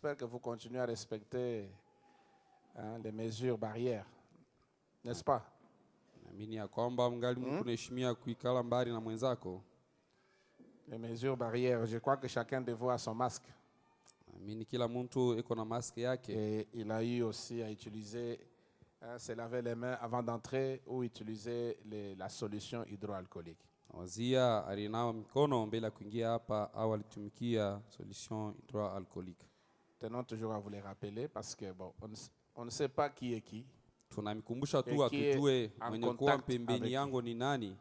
j'espère que vous continuez à respecter les mesures barrières, n'est-ce pas? Naamini ya kwamba mngali mko naheshimia kuikala mbali na mwenzako. Les mesures barrières, je crois que chacun de vous a son masque. Naamini kila mtu iko na mask yake. Et il a eu aussi à utiliser, se laver les mains avant d'entrer ou utiliser la solution hydroalcoolique. Wazia alinawa mikono mbele ya kuingia hapa au alitumikia solution hydroalcoolique. Tenons toujours à vous les rappeler parce que bon, on ne sait pas qui est qui. Tunamkumbusha tu atujue mwenye kuwa pembeni yangu ni nani.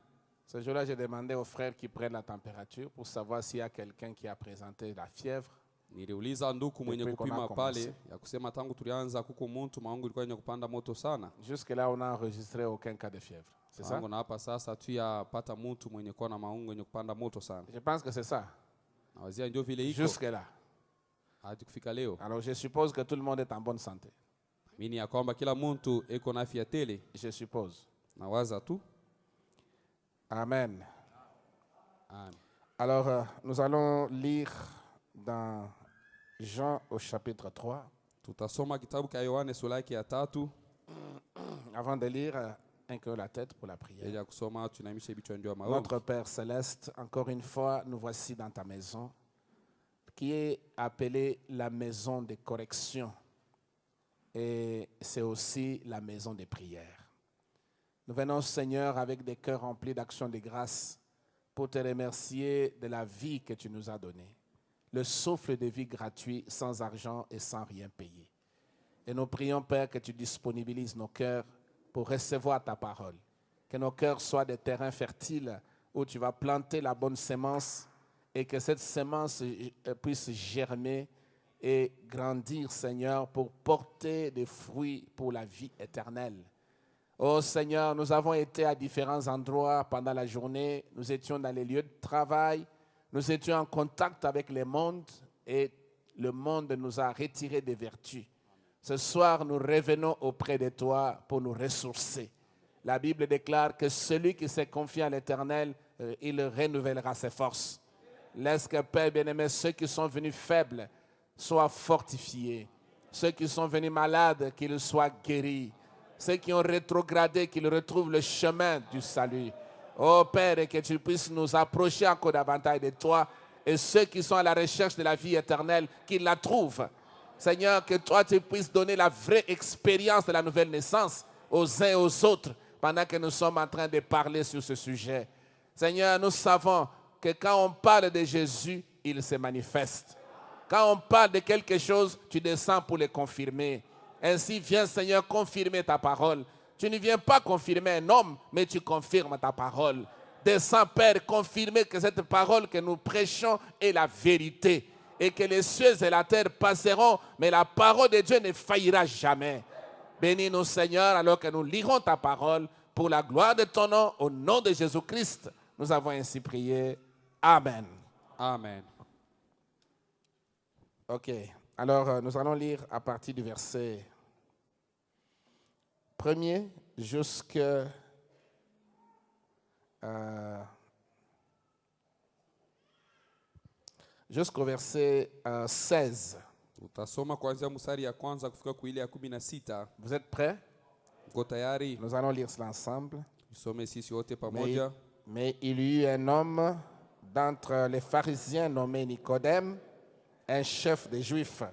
Ce jour-là, j'ai demandé aux frères qui prennent la température pour savoir s'il y a quelqu'un qui a présenté la fièvre. Niliuliza nduku mwenye kupima pale ya kusema tangu tulianza kuko mtu maungu ilikuwa yenye kupanda moto sana. Jusque là on a enregistré aucun cas de fièvre. C'est ça? Na hapa sasa tu ya pata mtu mwenye kuwa na maungu yenye kupanda moto sana. Je pense que c'est ça. Nawazia ndio vile iko. Jusque là. Hadi kufika leo. Alors je suppose que tout le monde est en bonne santé. Mimi ya kwamba kila mtu eko na afya tele. Je suppose. Nawaza tu. Amen. Amen. Alors nous allons lire dans Jean au chapitre 3. Tutasoma kitabu cha Yohane sura yake ya 3. Avant de lire, inclinez la tête pour la prière. Notre Père Céleste, encore une fois, nous voici dans ta maison, qui est appelée la maison de correction. Et c'est aussi la maison de prière. Nous venons, Seigneur, avec des cœurs remplis d'actions de grâce pour te remercier de la vie que tu nous as donnée. Le souffle de vie gratuit, sans argent et sans rien payer. Et nous prions, Père, que tu disponibilises nos cœurs pour recevoir ta parole. Que nos cœurs soient des terrains fertiles où tu vas planter la bonne sémence et que cette sémence puisse germer et grandir, Seigneur, pour porter des fruits pour la vie éternelle. Oh Seigneur, nous avons été à différents endroits pendant la journée. Nous étions dans les lieux de travail. Nous étions en contact avec le monde et le monde nous a retirés des vertus. Ce soir, nous revenons auprès de toi pour nous ressourcer. La Bible déclare que celui qui s'est confié à l'Éternel, il renouvellera ses forces. Laisse que, Père bien-aimé, ceux qui sont venus faibles soient fortifiés. Ceux qui sont venus malades, qu'ils soient guéris. Ceux qui ont rétrogradé, qu'ils retrouvent le chemin du salut. Oh Père, et que tu puisses nous approcher encore davantage de toi. Et ceux qui sont à la recherche de la vie éternelle, qu'ils la trouvent. Seigneur, que toi tu puisses donner la vraie expérience de la nouvelle naissance aux uns et aux autres pendant que nous sommes en train de parler sur ce sujet. Seigneur, nous savons que quand on parle de Jésus, il se manifeste. Quand on parle de quelque chose, tu descends pour le confirmer. Ainsi, viens Seigneur confirmer ta parole. Tu ne viens pas confirmer un homme, mais tu confirmes ta parole. Descends, Père, confirmer que cette parole que nous prêchons est la vérité. Et que les cieux et la terre passeront, mais la parole de Dieu ne faillira jamais. Bénis-nous, Seigneur, alors que nous lirons ta parole pour la gloire de ton nom, au nom de Jésus-Christ. Nous avons ainsi prié. Amen. Amen. Ok. Alors, nous allons lire à partir du verset 1er jusqu'au verset 16. Utasoma kuanzia mstari ya kwanza kufika kwa ile ya 16. Vous êtes prêts? Uko tayari? Nous allons lire cela ensemble. Tusome sisi wote pamoja. Mais il y eut un homme d'entre les pharisiens nommé Nicodème, un chef des Juifs.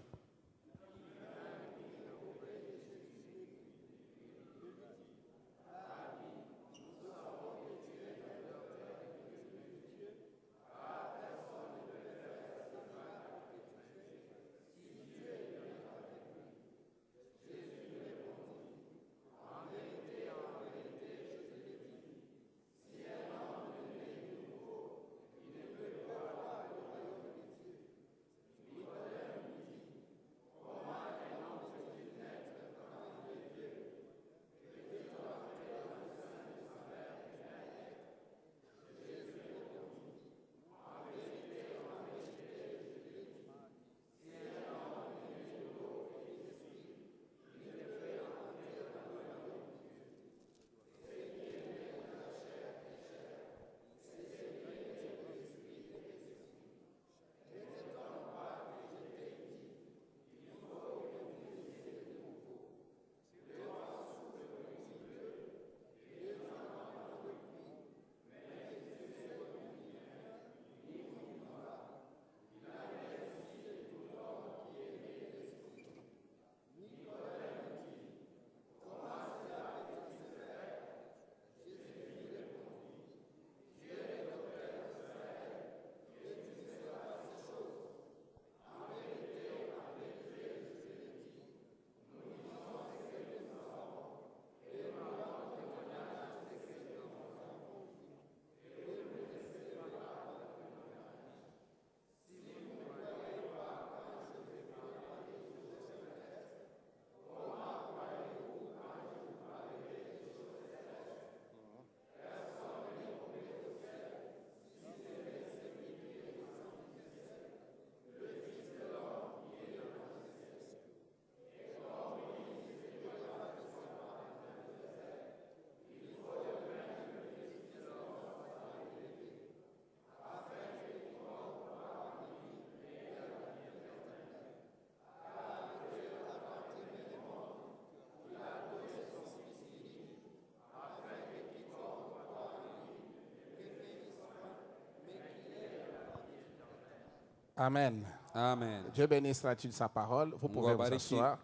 Amen. Amen. Dieu bénisse la lecture de sa parole. Vous pouvez vous asseoir.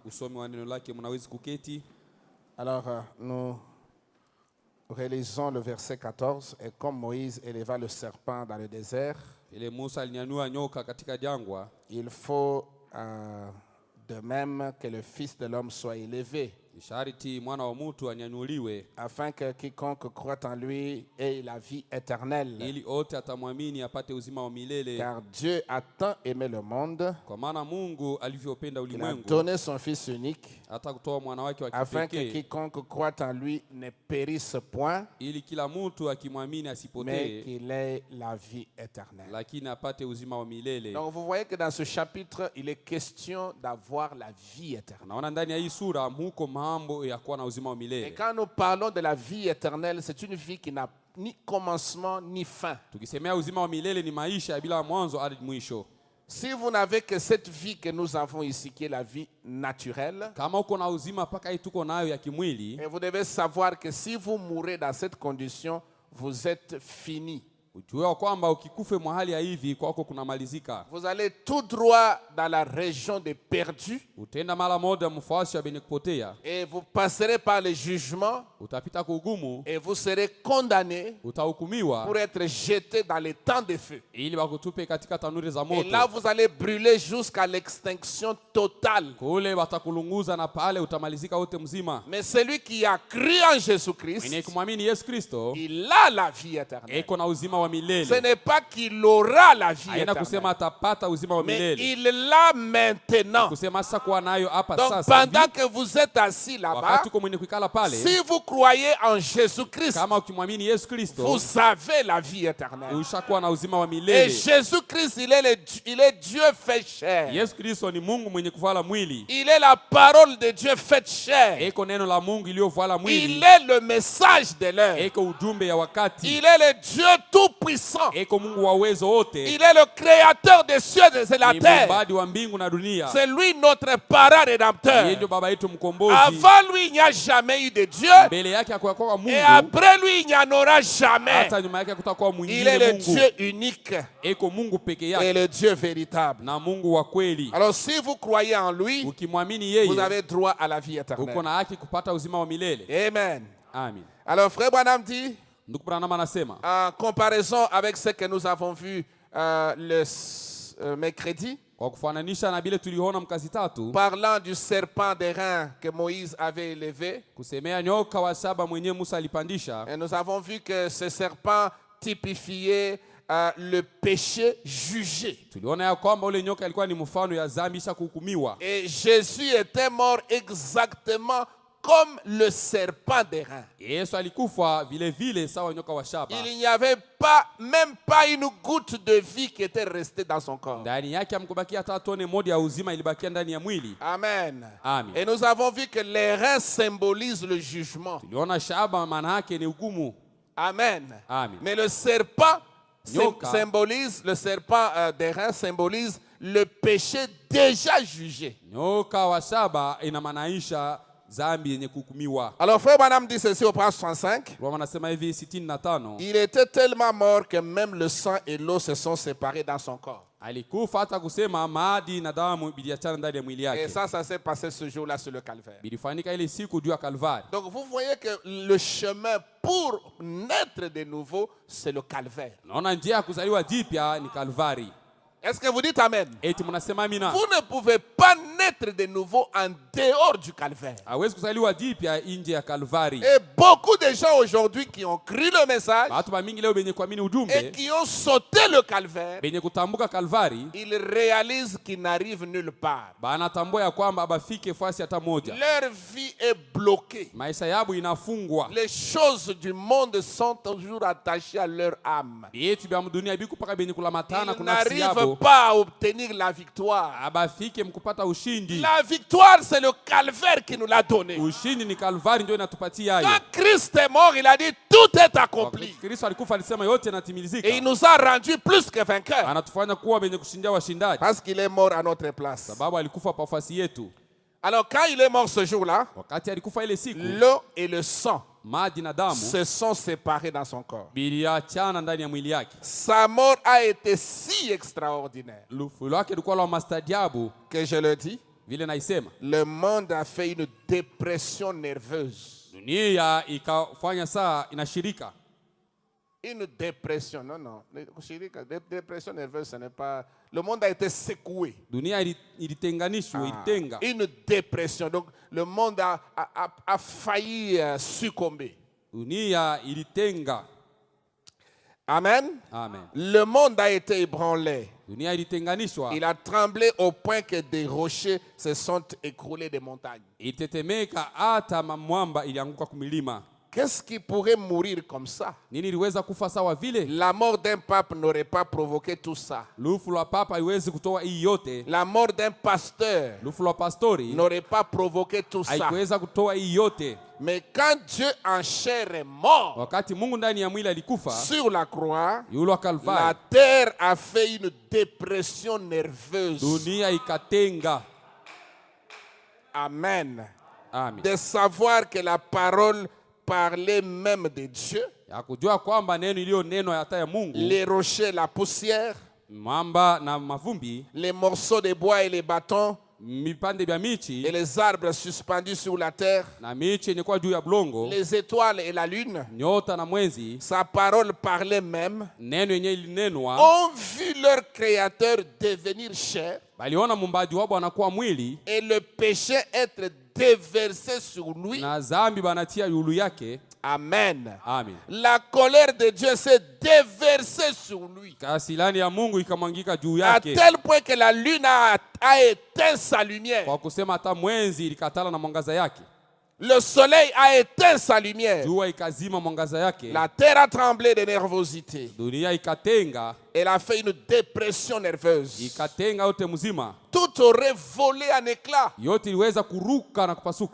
Alors, nous réalisons le verset 14. Et comme Moïse éleva le serpent dans le désert, il faut de même que le Fils de l'homme soit élevé, afin que quiconque croit en lui ait la vie éternelle. Car Dieu a tant aimé le monde qu'il a donné son Fils unique, afin que quiconque croit en lui ne périsse point, mais qu'il ait la vie éternelle. Donc vous voyez que dans ce chapitre, il est question d'avoir la vie éternelle. Et quand nous parlons de la vie éternelle, c'est une vie qui n'a ni commencement ni fin. Si vous n'avez que cette vie que nous avons ici, qui est la vie naturelle, et vous devez savoir que si vous mourrez dans cette condition, vous êtes fini. Vous allez tout droit dans la région des perdus et vous passerez par le jugement et vous serez condamné pour être jeté dans les temps de feu. Et là vous allez brûler jusqu'à l'extinction totale. Mais celui qui a cru en Jésus-Christ, il a la vie éternelle. Ce n'est pas qu'il aura la vie éternelle, mais il l'a maintenant. Donc pendant que vous êtes assis là-bas, si vous croyez en Jésus-Christ, vous avez la vie éternelle. Et Jésus-Christ, il est Dieu fait chair. Il est la parole de Dieu faite chair. Il est le message de l'heure. Il est le Dieu tout puissant. Il est le créateur des cieux et de la terre. C'est lui notre parent rédempteur. Avant lui, il n'y a jamais eu de Dieu. Et après lui, il n'y en aura jamais. Il est le Dieu unique et le Dieu véritable. Alors si vous croyez en lui, vous avez droit à la vie éternelle. Amen. Alors frère Branham dit, en comparaison avec ce que nous avons vu le mercredi, parlant du serpent d'airain que Moïse avait élevé, et nous avons vu que ce serpent typifiait le péché jugé. Et Jésus était mort exactement comme le serpent d'airain. Il n'y avait même pas une goutte de vie qui était restée dans son corps. Amen. Et nous avons vu que l'airain symbolise le jugement. Amen. Mais le serpent symbolise, le serpent d'airain symbolise le péché déjà jugé. Alors frère Branham dit ceci au page 65. Il était tellement mort que même le sang et l'eau se sont séparés dans son corps. Et ça s'est passé ce jour-là sur le calvaire. Donc vous voyez que le chemin pour naître de nouveau, c'est le calvaire. Est-ce que vous dites Amen? Vous ne pouvez pas naître de nouveau en dehors du calvaire. Et beaucoup de gens aujourd'hui qui ont cru le message et qui ont sauté le calvaire, ils réalisent qu'ils n'arrivent nulle part. Leur vie est bloquée. Les choses du monde sont toujours attachées à leur âme. Ils n'arrivent pas à obtenir la victoire. La victoire, c'est le calvaire qui nous l'a donné. Quand Christ est mort, il a dit tout est accompli. Et il nous a rendus plus que vainqueurs. Parce qu'il est mort à notre place. Alors quand il est mort ce jour-là, l'eau et le sang se sont séparés dans son corps. Sa mort a été si extraordinaire que je le dis, le monde a fait une dépression nerveuse. Une dépression, non. Dépression nerveuse, ce n'est pas... Le monde a été secoué. Une dépression. Donc, le monde a failli succomber. Amen. Le monde a été ébranlé. Il a tremblé au point que des rochers se sont écroulés des montagnes. Qu'est-ce qui pourrait mourir comme ça? La mort d'un pape n'aurait pas provoqué tout ça. La mort d'un pasteur n'aurait pas provoqué tout ça. Mais quand Dieu en chair est mort sur la croix, la terre a fait une dépression nerveuse. Amen. De savoir que la parole parlait même de Dieu. Les rochers, la poussière, les morceaux de bois et les bâtons, et les arbres suspendus sur la terre, les étoiles et la lune, sa parole parlait même, ont vu leur créateur devenir chair et le péché être déversé sur lui. Amen. La colère de Dieu s'est déversée sur lui. À tel point que la lune a éteint sa lumière. Le soleil a éteint sa lumière. La terre a tremblé de nervosité. Elle a fait une dépression nerveuse. Tout aurait volé en éclats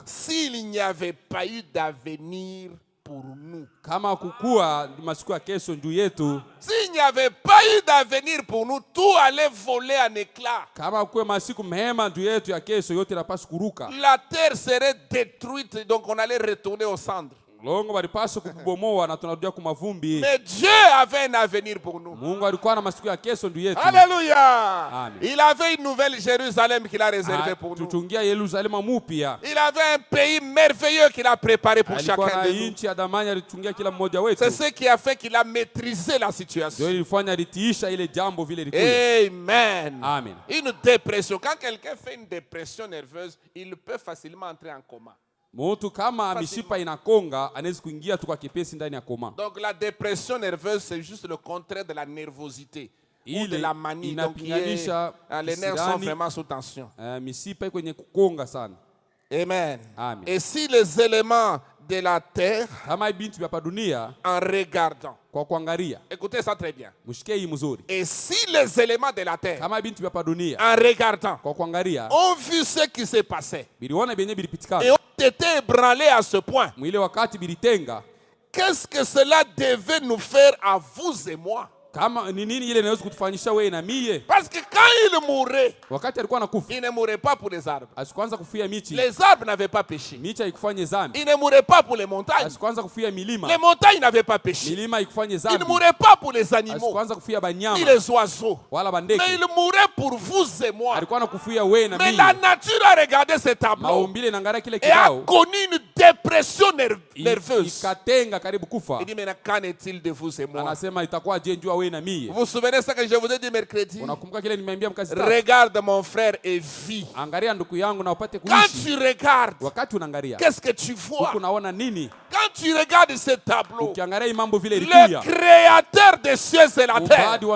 s'il n'y avait pas eu d'avenir pour nous. S'il n'y avait pas eu d'avenir pour nous, tout allait voler en éclats. La terre serait détruite, donc on allait retourner au centre. Mais Dieu avait un avenir pour nous. Alléluia. Il avait une nouvelle Jérusalem qu'il a réservée pour nous. Il avait un pays merveilleux qu'il a préparé pour chacun de nous. C'est ce qui a fait qu'il a maîtrisé la situation. Amen. Une dépression. Quand quelqu'un fait une dépression nerveuse, il peut facilement entrer en coma. Donc la dépression nerveuse, c'est juste le contraire de la nervosité ou de la manie. Donc les nerfs sont vraiment sous tension. Amen. Et si les éléments de la terre, en regardant, écoutez ça très bien. Et si les éléments de la terre, en regardant, ont vu ce qui s'est passé et ont été ébranlés à ce point, qu'est-ce que cela devait nous faire à vous et moi? Parce que quand il mourait, il ne mourait pas pour les arbres. Les arbres n'avaient pas péché. Il ne mourait pas pour les montagnes. Les montagnes n'avaient pas péché. Il ne mourait pas pour les animaux ni les oiseaux. Mais il mourait pour vous et moi. Mais la nature a regardé ce tableau et a connu une dépression nerveuse. Il dit, mais qu'en est-il de vous et moi? Vous vous souvenez de ce que je vous ai dit mercredi? Regarde mon frère et vis. Quand tu regardes, qu'est-ce que tu vois? Quand tu regardes ce tableau, le créateur des cieux et la terre, nu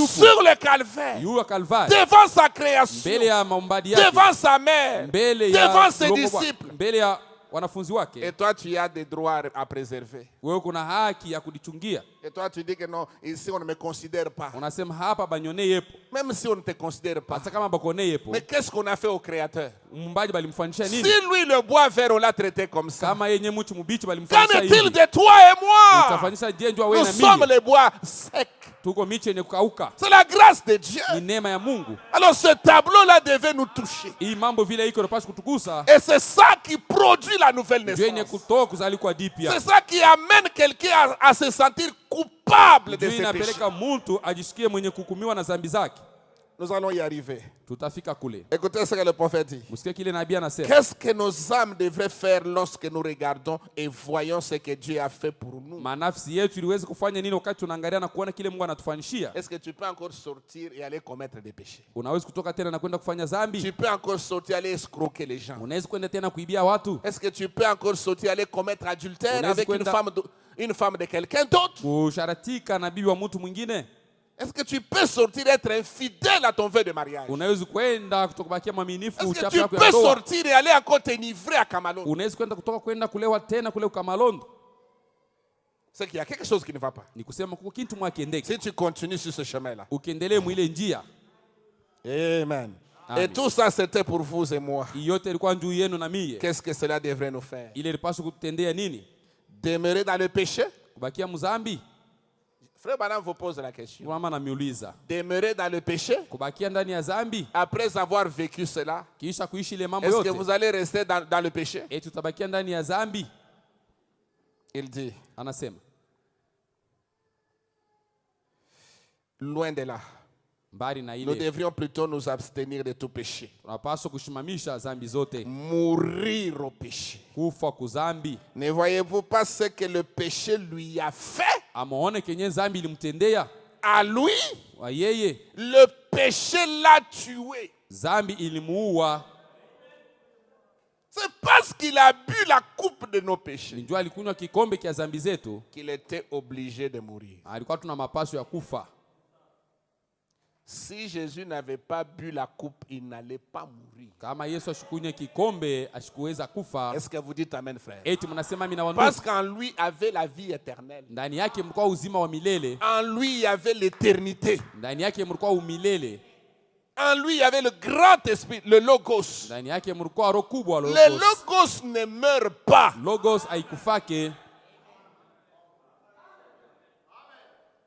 sur le calvaire, devant sa création, devant sa mère, devant ses disciples. Et toi, tu as des droits à préserver. Et toi, tu dis que non, ici on ne me considère pas. Même si on ne te considère pas. Mais qu'est-ce qu'on a fait au Créateur? Si lui, le bois vert, on l'a traité comme ça, qu'en est-il de toi et moi? Nous sommes les bois secs. C'est la grâce de Dieu. Alors ce tableau-là devait nous toucher. Et c'est ça qui produit la nouvelle naissance. C'est ça qui amène quelqu'un à se sentir coupable de ses péchés. Nous allons y arriver. Écoutez ce que le prophète dit. Qu'est-ce que nos âmes devraient faire lorsque nous regardons et voyons ce que Dieu a fait pour nous? Est-ce que tu peux encore sortir et aller commettre des péchés? Tu peux encore sortir et aller escroquer les gens? Est-ce que tu peux encore sortir et aller commettre adultère avec une femme de quelqu'un d'autre? Est-ce que tu peux sortir et être infidèle à ton vœu de mariage? Est-ce que tu peux sortir et aller encore t'enivrer à Kamalondo? C'est qu'il y a quelque chose qui ne va pas. Si tu continues sur ce chemin-là. Amen. Et tout ça, c'était pour vous et moi. Qu'est-ce que cela devrait nous faire? Demeurer dans le péché? Frère Branham vous pose la question. Demeurer dans le péché? Après avoir vécu cela, est-ce que vous allez rester dans le péché? Il dit, loin de là. Nous devrions plutôt nous abstenir de tout péché. Mourir au péché. Ne voyez-vous pas ce que le péché lui a fait? À lui, le péché l'a tué. C'est parce qu'il a bu la coupe de nos péchés qu'il était obligé de mourir. Si Jésus n'avait pas bu la coupe, il n'allait pas mourir. Est-ce que vous dites amen, frère? Parce qu'en lui avait la vie éternelle. En lui, il y avait l'éternité. En lui, il y avait le grand esprit, le Logos. Le Logos ne meurt pas.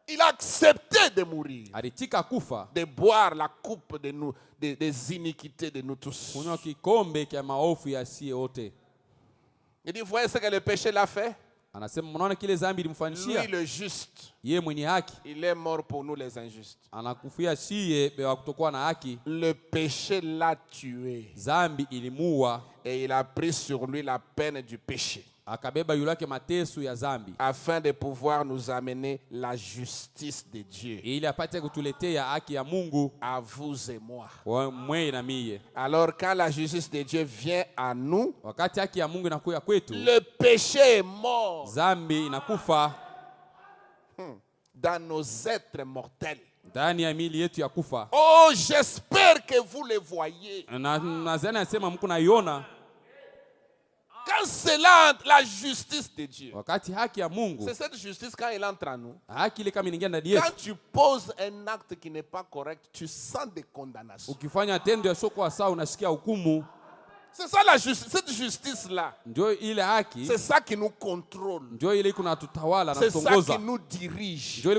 Il a accepté de mourir, de boire la coupe des iniquités de nous tous. Il dit, vous voyez ce que le péché l'a fait? Lui, le juste, il est mort pour nous les injustes. Le péché l'a tué. Et il a pris sur lui la peine du péché, afin de pouvoir nous amener la justice de Dieu à vous et moi. Alors quand la justice de Dieu vient à nous, le péché est mort dans nos êtres mortels. Oh, j'espère que vous le voyez. Quand c'est là la justice de Dieu, c'est cette justice quand elle entre en nous. Quand tu poses un acte qui n'est pas correct, tu sens des condamnations. C'est ça la justice, cette justice-là. C'est ça qui nous contrôle. C'est ça qui nous dirige. Un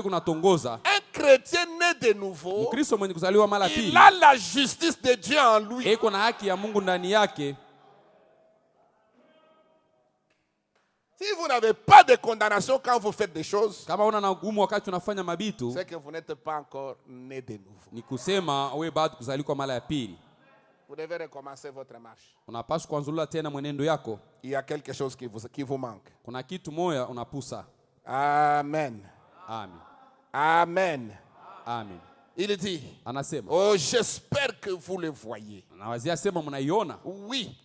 chrétien né de nouveau, il a la justice de Dieu en lui. Si vous n'avez pas de condamnation quand vous faites des choses, c'est que vous n'êtes pas encore né de nouveau. Vous devez recommencer votre marche. Il y a quelque chose qui vous manque. Amen. Amen. Amen. Il dit, oh, j'espère que vous le voyez. Oui.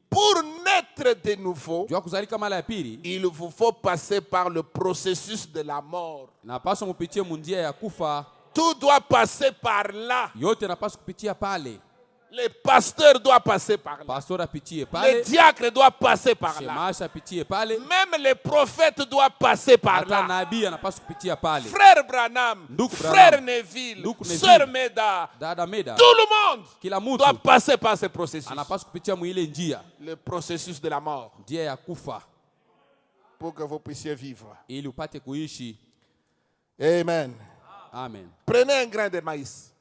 Pour naître de nouveau, il vous faut passer par le processus de la mort. Tout doit passer par là. Le pasteur doit passer par là. Le diacre doit passer par là. Même les prophètes doivent passer par là. Frère Branham, frère Neville, sœur Meda, tout le monde doit passer par ce processus. Le processus de la mort. Pour que vous puissiez vivre. Amen. Amen. Prenez un grain de maïs.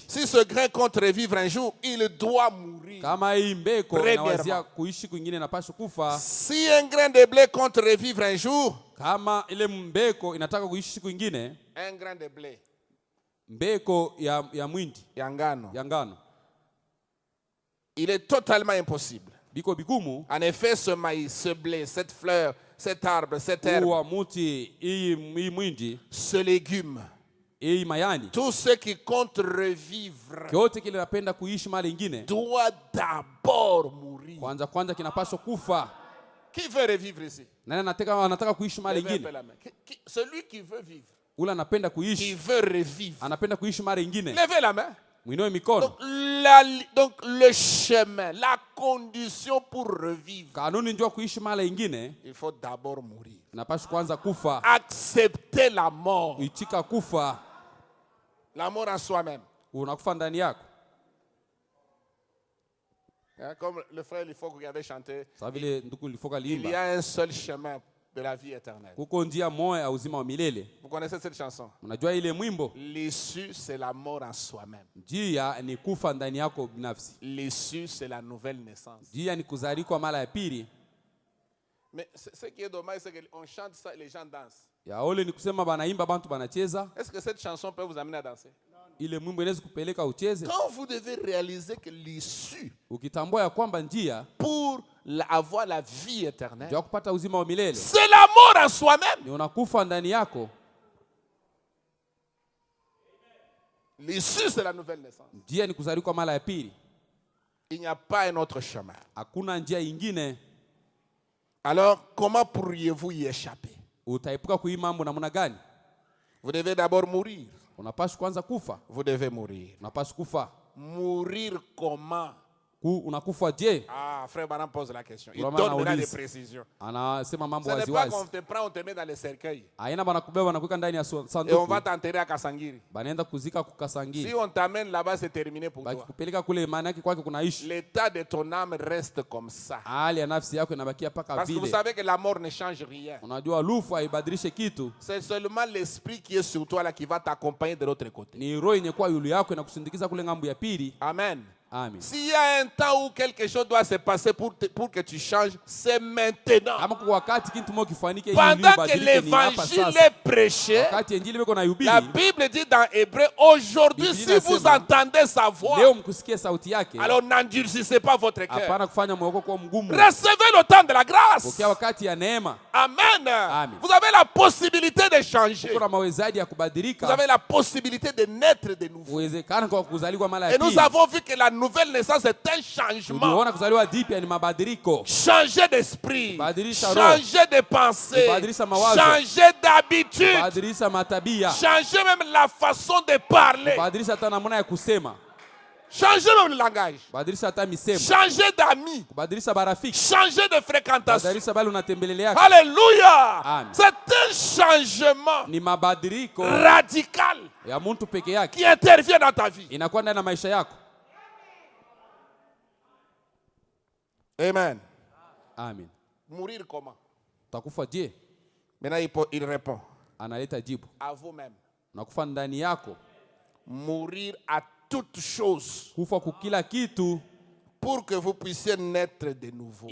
Si ce grain compte revivre un jour, il doit mourir. mourir. Kama hii mbeko inawazia kuishi kwingine inapaswa kufa. Si un grain de blé compte revivre un jour, kama ile mbeko inataka kuishi kwingine, un grain de blé, mbeko ya mwindi, ya ngano, il est totalement impossible. Biko bigumu. En effet, ce maïs, ce blé, cette fleur, cet arbre, cette herbe, ce légume, tout ce qui compte revivre doit d'abord mourir. Qui veut revivre ici? Celui qui veut vivre, qui veut revivre, levez la main. Donc le chemin, la condition pour revivre, il faut d'abord mourir. Accepter la mort. La mort en soi-même. Comme le frère Lifoko qui avait chanté, il y a un seul chemin de la vie éternelle. Vous connaissez cette chanson? L'issue, c'est la mort en soi-même. L'issue, c'est la nouvelle naissance. Mais ce qui est dommage, c'est qu'on chante ça et les gens dansent. Est-ce que cette chanson peut vous amener à danser? Quand vous devez réaliser que l'issue pour avoir la vie éternelle, c'est la mort en soi-même. L'issue, c'est la nouvelle naissance. Il n'y a pas un autre chemin. Alors, comment pourriez-vous y échapper? Vous devez d'abord mourir. Vous devez mourir. Mourir comment? Ah, frère Baran pose la question. Il donne là des précisions. Ce n'est pas qu'on te prend, on te met dans les cercueils. Et on va t'enterrer à Kasangiri. Si on t'amène là-bas, c'est terminé pour toi. L'état de ton âme reste comme ça. Parce que vous savez que la mort ne change rien. C'est seulement l'esprit qui est sur toi là qui va t'accompagner de l'autre côté. Amen. S'il y a un temps où quelque chose doit se passer pour que tu changes, c'est maintenant. Pendant que l'évangile est prêché, la Bible dit dans Hébreu, aujourd'hui si vous entendez sa voix, alors n'endurcissez pas votre cœur. Recevez le temps de la grâce. Amen. Vous avez la possibilité de changer. Vous avez la possibilité de naître de nouveau. Et nous avons vu que la nouvelle naissance est un changement. Changer d'esprit, changer de pensée, changer d'habitude, changer même la façon de parler, changer même le langage, changer d'amis, changer de fréquentation. Alléluia. C'est un changement radical qui intervient dans ta vie. Amen. Amen. Mourir comment? Maintenant il répond. À vous-même. Mourir à toute chose. Pour que vous puissiez naître de nouveau.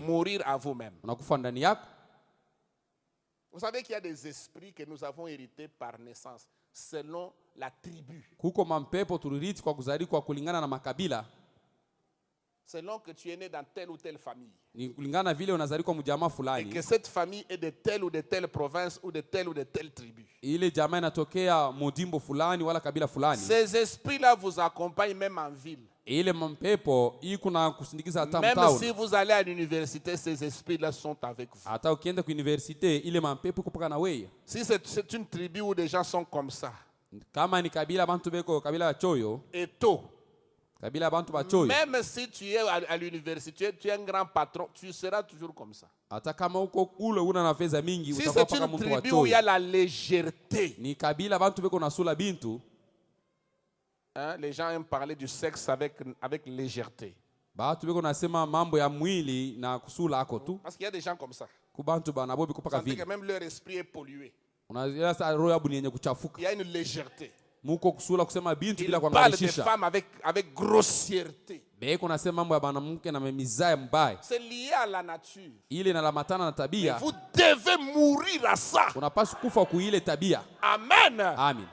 Mourir à vous-même. Vous savez qu'il y a des esprits que nous avons hérités par naissance, selon la tribu. Selon que tu es né dans telle ou telle famille. Et que cette famille est de telle ou de telle province ou de telle tribu. Ces esprits-là vous accompagnent même en ville. Même si vous allez à l'université, ces esprits-là sont avec vous. Si c'est une tribu où des gens sont comme ça, et tôt, même si tu es à l'université, tu es un grand patron, tu seras toujours comme ça. Si c'est une tribu où il y a la légèreté, les gens aiment parler du sexe avec légèreté. Parce qu'il y a des gens comme ça. Que même leur esprit est pollué. Il y a une légèreté. Muko kusula kusema bintu bila Il parle des kuangalisha. femmes avec grossièreté. Beko nasema mambo ya banamuke na mizaa mbaya. C'est lié à la nature. Ile inalamatana na tabia. Vous devez mourir à ça. Unapaswa kufa kuile tabia. Amen. Amen.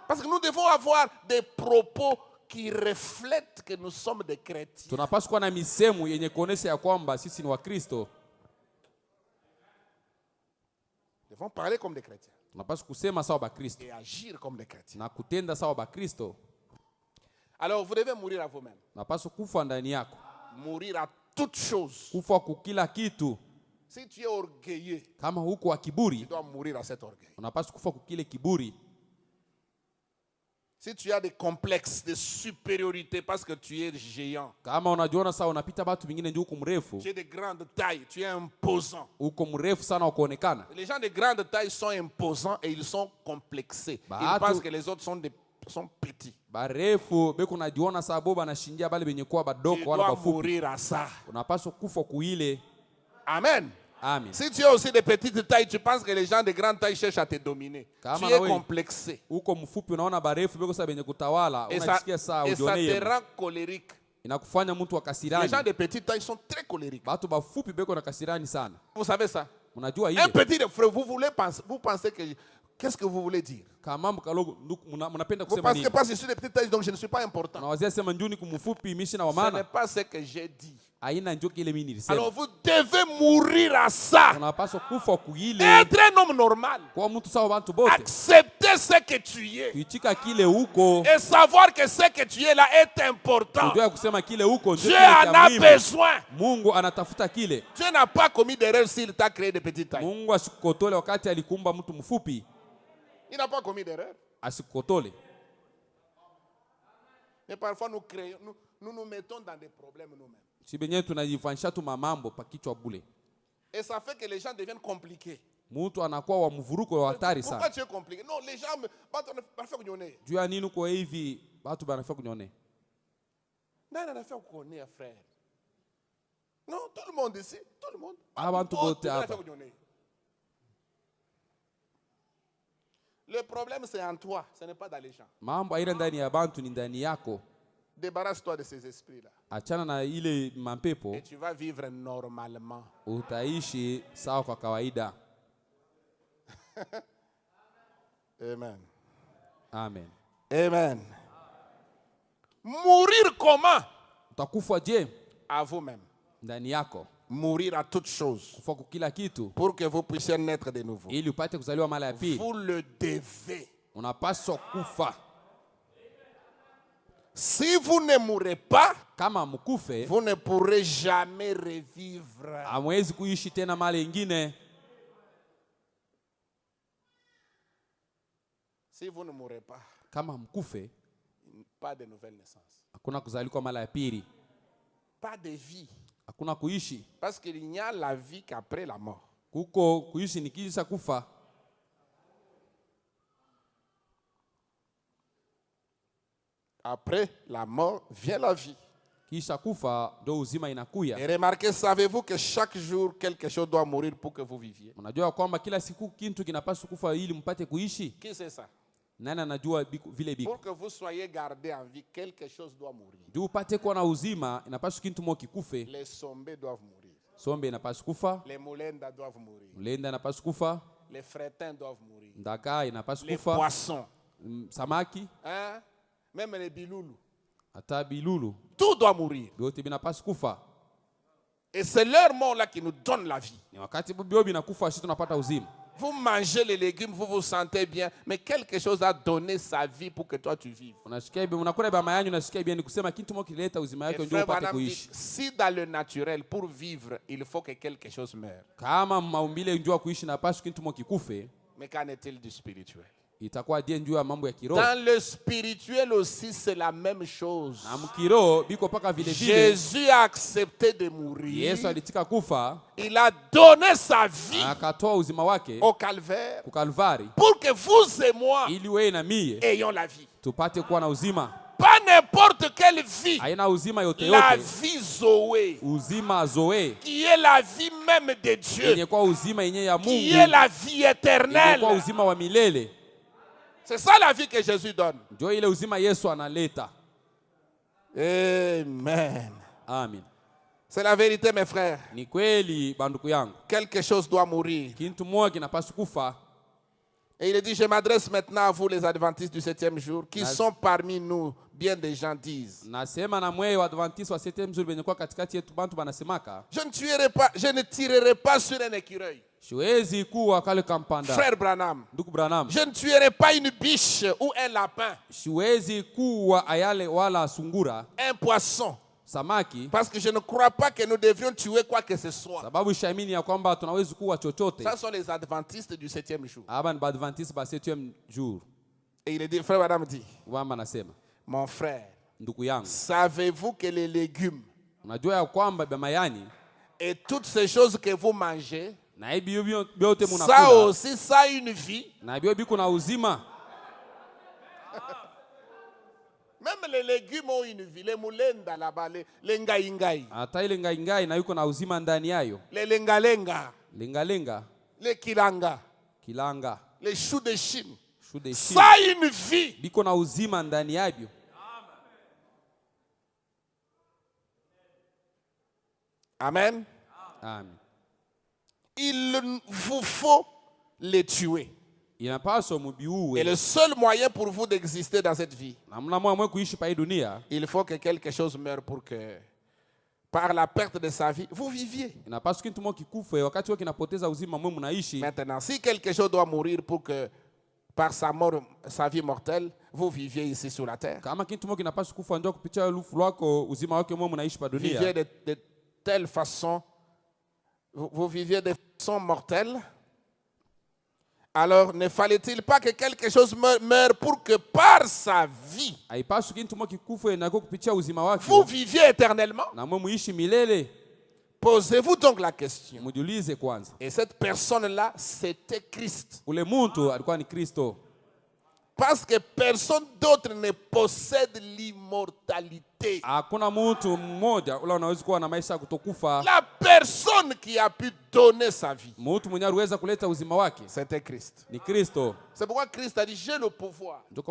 Parce que nous devons avoir des propos qui reflètent que nous sommes des chrétiens. Tunapaswa kuwa na misemo yenye kuonesha ya kwamba sisi ni Wakristo. Nous devons parler comme des chrétiens. Tunapaswa kusema sawa Bakristo. Et agir comme des chrétiens. Na kutenda sawa Bakristo. Alors vous devez mourir à vous-même. Unapaswa kufa ndani yako. Mourir à toute chose. Kufa kukila kitu. Si tu es orgueilleux, kama huko wa kiburi, tu dois mourir à cet orgueil. unapaswa kufa kukile kiburi. Si tu as des complexes de supériorité parce que tu es géant, kama unajiona sawa unapita watu wengine ndio uko mrefu, tu es de grande taille, tu es imposant. uko mrefu sana ukoonekana. Les gens de grande taille sont imposants et ils sont complexés. Ils pensent que les autres sont petits. Barefu beko najiona sawa boba anashindia bale benye kwa badoko wala bafupi. Tu dois mourir à ça. Unapaswa kufa kuile. Amen. Amen. Si tu es aussi de petite taille, tu penses que les gens de grande taille cherchent à te dominer. Tu es complexé. Uko mfupi unaona barefu beko sawa benye kutawala, unasikia sawa ujione. Et ça te rend colérique. Inakufanya mtu wa kasirani. Les gens de petite taille sont très colériques. Batu bafupi beko na kasirani sana. Vous savez ça? Unajua ile? Un petit frère, vous pensez que qu'est-ce que vous voulez dire? Vous pensez que parce que je suis de petite taille donc je ne suis pas important. Ce n'est pas ce que j'ai dit. Alors vous devez mourir à ça. Être un homme normal. Accepter ce que tu es. Et savoir que ce que tu es là est important. Dieu en a besoin. Dieu n'a pas commis d'erreur s'il t'a créé de petite taille. Il n'a pas commis d'erreur. Mais parfois nous nous mettons dans des problèmes nous-mêmes. Et ça fait que les gens deviennent compliqués. Pourquoi tu es compliqué? Non, les gens frère. Non, tout le monde ici, tout le monde. Le problème c'est en toi, ce n'est pas dans les gens. Débarrasse-toi de ces esprits-là. Et tu vas vivre normalement. Amen. Amen. Amen. Mourir comment? À vous-même. Mourir à toute chose pour que vous puissiez naître de nouveau. Vous le devez. Si vous ne mourrez pas, vous ne pourrez jamais revivre. Si vous ne mourrez pas, pas de nouvelle naissance. Pas de vie. Parce qu'il n'y a la vie qu'après la mort. Après la mort vient la vie. Et remarquez, savez-vous que chaque jour quelque chose doit mourir pour que vous viviez? Qui sait ça? Pour que vous soyez gardé en vie, quelque chose doit mourir. Les sombés doivent mourir. Les moulins doivent mourir. Les frétins doivent mourir. Les poissons. Hein? Même les biloulous. Tout doit mourir. Et c'est leur mort là qui nous donne la vie. Vous mangez les légumes, vous vous sentez bien, mais quelque chose a donné sa vie pour que toi tu vives. Si dans le naturel, pour vivre, il faut que quelque chose meure. Mais qu'en est-il du spirituel? Dans le spirituel aussi, c'est la même chose. Jésus a accepté de mourir. Il a donné sa vie au calvaire pour que vous et moi ayons la vie. Pas n'importe quelle vie. La vie Zoé, qui est la vie même de Dieu, qui est la vie éternelle. C'est ça la vie que Jésus donne. Ndio ile uzima Yesu analeta. Amen. Amen. C'est la vérité, mes frères. Ni kweli banduku yangu. Quelque chose doit mourir. Kintu moja kinapaswa kufa. Et il dit, je m'adresse maintenant à vous les adventistes du 7e jour, qui sont parmi nous, bien des gens disent. Nasema na mwe wa adventiste wa 7e jour benye kwa katikati yetu bantu banasemaka. Je ne tirerai pas sur un écureuil. Siwezi kuwa kale kampanda. Frère Branham. Ndugu Branham. Je ne tuerai pas une biche ou un lapin. Siwezi kuwa ayale wala sungura. Un poisson. Samaki. Parce que je ne crois pas que nous devrions tuer quoi que ce soit. Sababu shaimini ya kwamba tunaweza kuwa chochote. Ça sont les adventistes du 7e jour. Aba ni adventiste ba 7e jour. Et il dit, frère Branham dit, wama nasema, mon frère, ndugu yangu, savez-vous que les légumes unajua ya kwamba mayani et toutes ces choses que vous mangez, na hivi byote mnakula, ça aussi, ça a une vie. Na byo biko na uzima. Même les légumes ont une vie. Les moulenda là-bas, les ngaingai. Hata ile ngaingai na yuko na uzima ndani yayo. Les lengalenga. Lengalenga. Les kilanga. Kilanga. Les choux de Chine. Choux de Chine. Ça a une vie. Biko na uzima ndani yabyo. Amen. Amen. Il vous faut les tuer. Et le seul moyen pour vous d'exister dans cette vie, il faut que quelque chose meure pour que, par la perte de sa vie, vous viviez. Maintenant, si quelque chose doit mourir pour que, par sa mort, sa vie mortelle, vous viviez ici sur la terre. Viviez de telle façon, vous viviez de façon mortelle. Alors, ne fallait-il pas que quelque chose meure pour que par sa vie, vous viviez éternellement? Posez-vous donc la question. Et cette personne-là, c'était Christ. Parce que personne d'autre ne possède l'immortalité. La personne qui a pu donner sa vie, c'était Christ. C'est pourquoi Christ a dit, j'ai le pouvoir de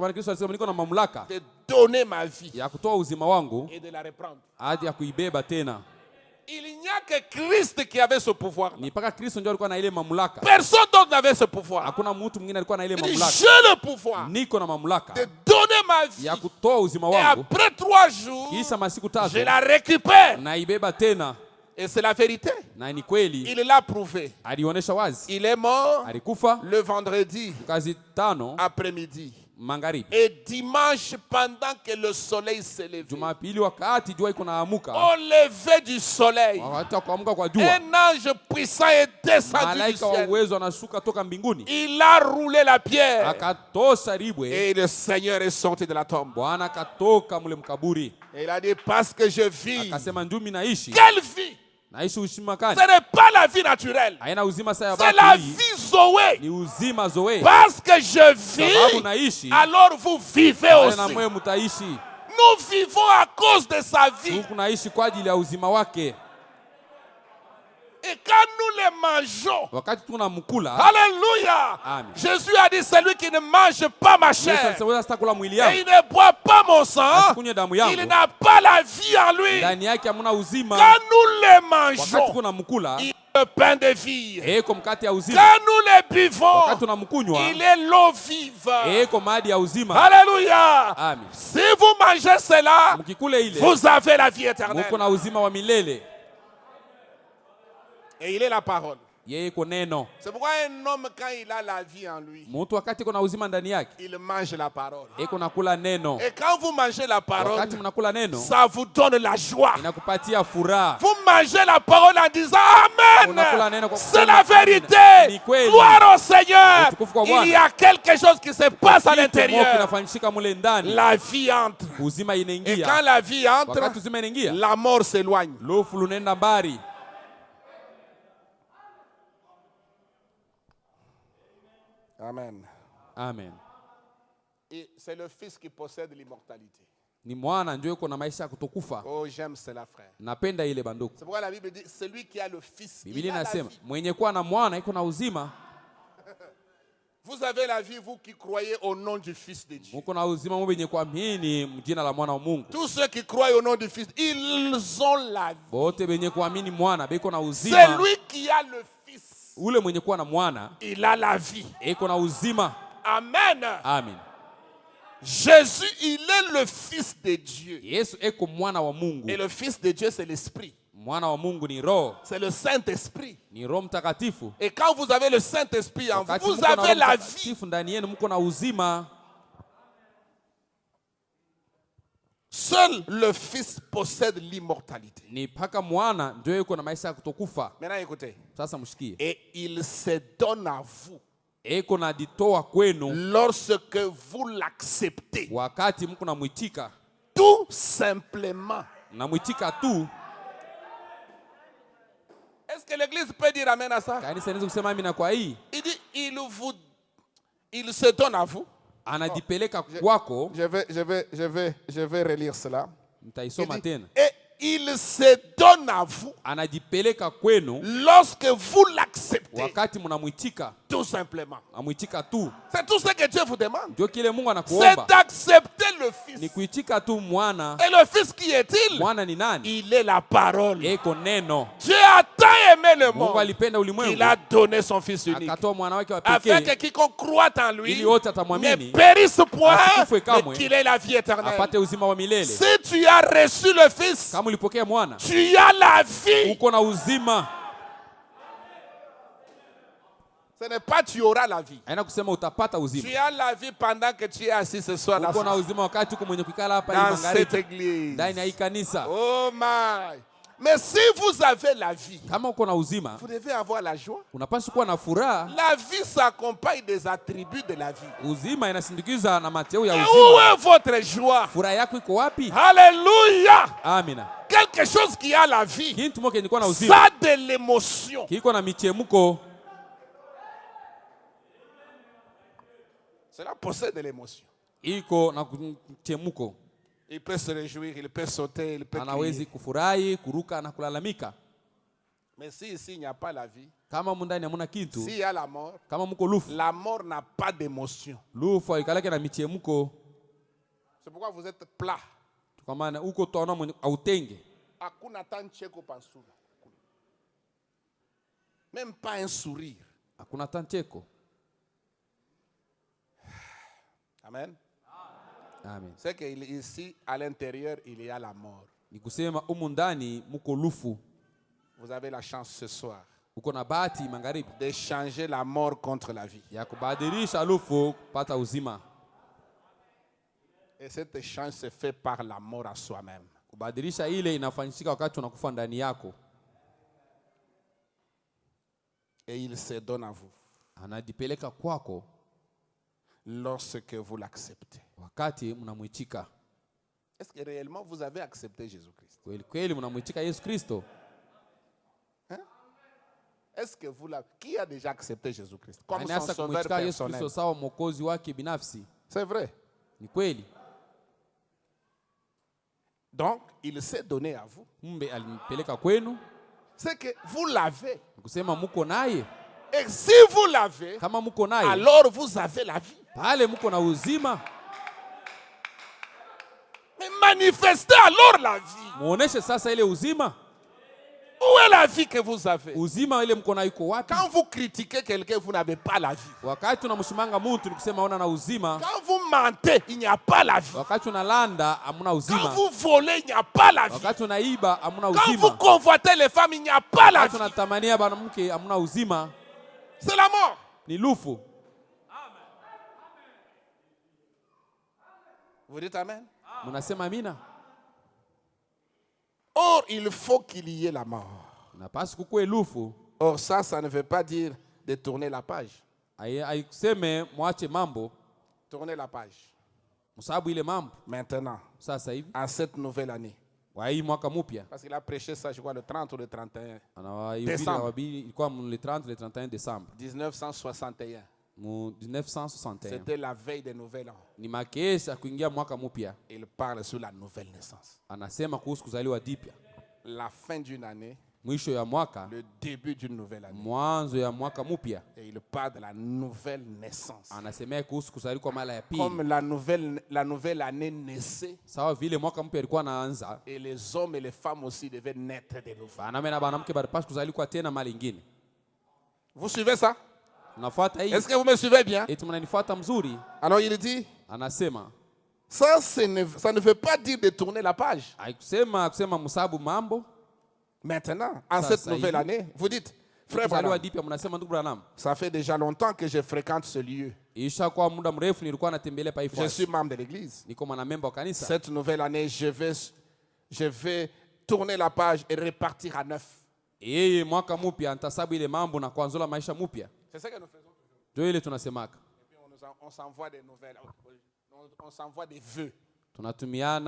donner ma vie et de la reprendre. Il n'y a que Christ qui avait ce pouvoir. Personne d'autre n'avait ce pouvoir. J'ai le pouvoir de donner ma vie. Et après 3 jours, je la récupère. Et c'est la vérité. Il l'a prouvé. Il est mort le vendredi après-midi. Et dimanche, pendant que le soleil s'est levé, au lever du soleil, un ange puissant est descendu du ciel. Il a roulé la pierre. Et le Seigneur est sorti de la tombe. Et il a dit, parce que je vis. Quelle vie? Ce n'est pas la vie naturelle. C'est la vie Zoé. Parce que je vis, alors vous vivez aussi. Nous vivons à cause de sa vie. Et quand nous les mangeons, alléluia, Jésus a dit, celui qui ne mange pas ma chair et il ne boit pas mon sang, il n'a pas la vie en lui. Quand nous les mangeons, il est le pain de vie. Quand nous les buvons, il est l'eau vive. Alléluia. Si vous mangez cela, vous avez la vie éternelle. Et il est la parole. C'est pourquoi un homme, quand il a la vie en lui, il mange la parole. Et quand vous mangez la parole, ça vous donne la joie. Vous mangez la parole en disant Amen. C'est la vérité. Gloire au Seigneur. Il y a quelque chose qui se passe à l'intérieur. La vie entre. Et quand la vie entre, la mort s'éloigne. Amen. Amen. Et c'est le Fils qui possède l'immortalité. Oh, j'aime cela, frère. C'est pourquoi la Bible dit, celui qui a le Fils, il a la vie. Vous avez la vie, vous qui croyez au nom du Fils de Dieu. Tous ceux qui croient au nom du Fils, ils ont la vie. C'est lui qui a le Fils. Il a la vie. Amen. Amen. Jésus, il est le Fils de Dieu. Et le Fils de Dieu, c'est l'Esprit. C'est le Saint-Esprit. Et quand vous avez le Saint-Esprit en vous, vous avez la vie. Seul le Fils possède l'immortalité. Maintenant écoutez. Et il se donne à vous lorsque vous l'acceptez. Tout simplement. Est-ce que l'église peut dire amen à ça? Il dit, il se donne à vous. Je vais relire cela. Et il se donne à vous lorsque vous l'acceptez. Tout simplement. C'est tout ce que Dieu vous demande. C'est d'accepter le Fils. Et le Fils, qui est-il? Il est la parole. Dieu a tant aimé le monde qu'il a donné son Fils unique, afin que quiconque croit en lui ne périsse point, mais qu'il ait la vie éternelle. Si tu as reçu le Fils, tu as la vie. Ce n'est pas tu auras la vie. Tu as la vie pendant que tu es assis ce soir dans cette église. Oh my. Mais si vous avez la vie, vous devez avoir la joie. La vie s'accompagne des attributs de la vie. Et où est votre joie? Alléluia. Amen. Quelque chose qui a la vie, ça a de l'émotion. Cela possède de l'émotion. Il peut se réjouir, il peut sauter, il peut crier. Mais si ici il n'y a pas la vie, s'il y a la mort n'a pas d'émotion. C'est pourquoi vous êtes plat. Même pas un sourire. Amen. Amen. C'est qu'ici, à l'intérieur, il y a la mort. Vous avez la chance ce soir d'échanger la mort contre la vie. Et cet échange se fait par la mort à soi-même. Et il se donne à vous lorsque vous l'acceptez. Est-ce que réellement vous avez accepté Jésus-Christ? Hein? Est-ce que vous l'avez? Qui a déjà accepté Jésus-Christ comme son sauveur personnel? C'est vrai. Donc, il s'est donné à vous. C'est que vous l'avez. Et si vous l'avez, alors vous avez la vie. Mais manifestez alors la vie. Où est la vie que vous avez? Quand vous critiquez quelqu'un, vous n'avez pas la vie. Quand vous mentez, il n'y a pas la vie. Quand vous volez, il n'y a pas la vie. Quand vous convoitez les femmes, il n'y a pas la vie. C'est la mort. Vous dites amen? Or, il faut qu'il y ait la mort. Or, ça ne veut pas dire de tourner la page. Tourner la page. Maintenant, en cette nouvelle année. Parce qu'il a prêché ça, je crois, le 30 ou le 31 décembre. Le 30 le 31 décembre. 1961. C'était la veille des nouvel an. Il parle sur la nouvelle naissance. La fin d'une année mwisho ya mwaka, le début d'une nouvelle année. Mwanzo ya mwaka mpya. Et il parle de la nouvelle naissance. Anasemea kuhusu kuzaliwa kwa mara ya pili. Comme la nouvelle année naissait. Sawa vile mwaka mpya ilikuwa inaanza. Et les hommes et les femmes aussi devaient naître de nouveau. Banamume na banamke balipaswa kuzaliwa tena mara nyingine. Vous suivez ça? Unafuata hii? Est-ce que vous me suivez bien? Eti mnanifuata mzuri? Alors il dit, anasema, ça ne veut pas dire de tourner la page. Kusema msabu mambo. Maintenant, en cette nouvelle année, vous dites, frère Branham, ça fait déjà longtemps que je fréquente ce lieu. Je suis membre de l'église. Cette nouvelle année, je vais tourner la page et repartir à neuf. C'est ce que nous faisons. Et puis on s'envoie des nouvelles, on s'envoie des vœux. Mais meilleurs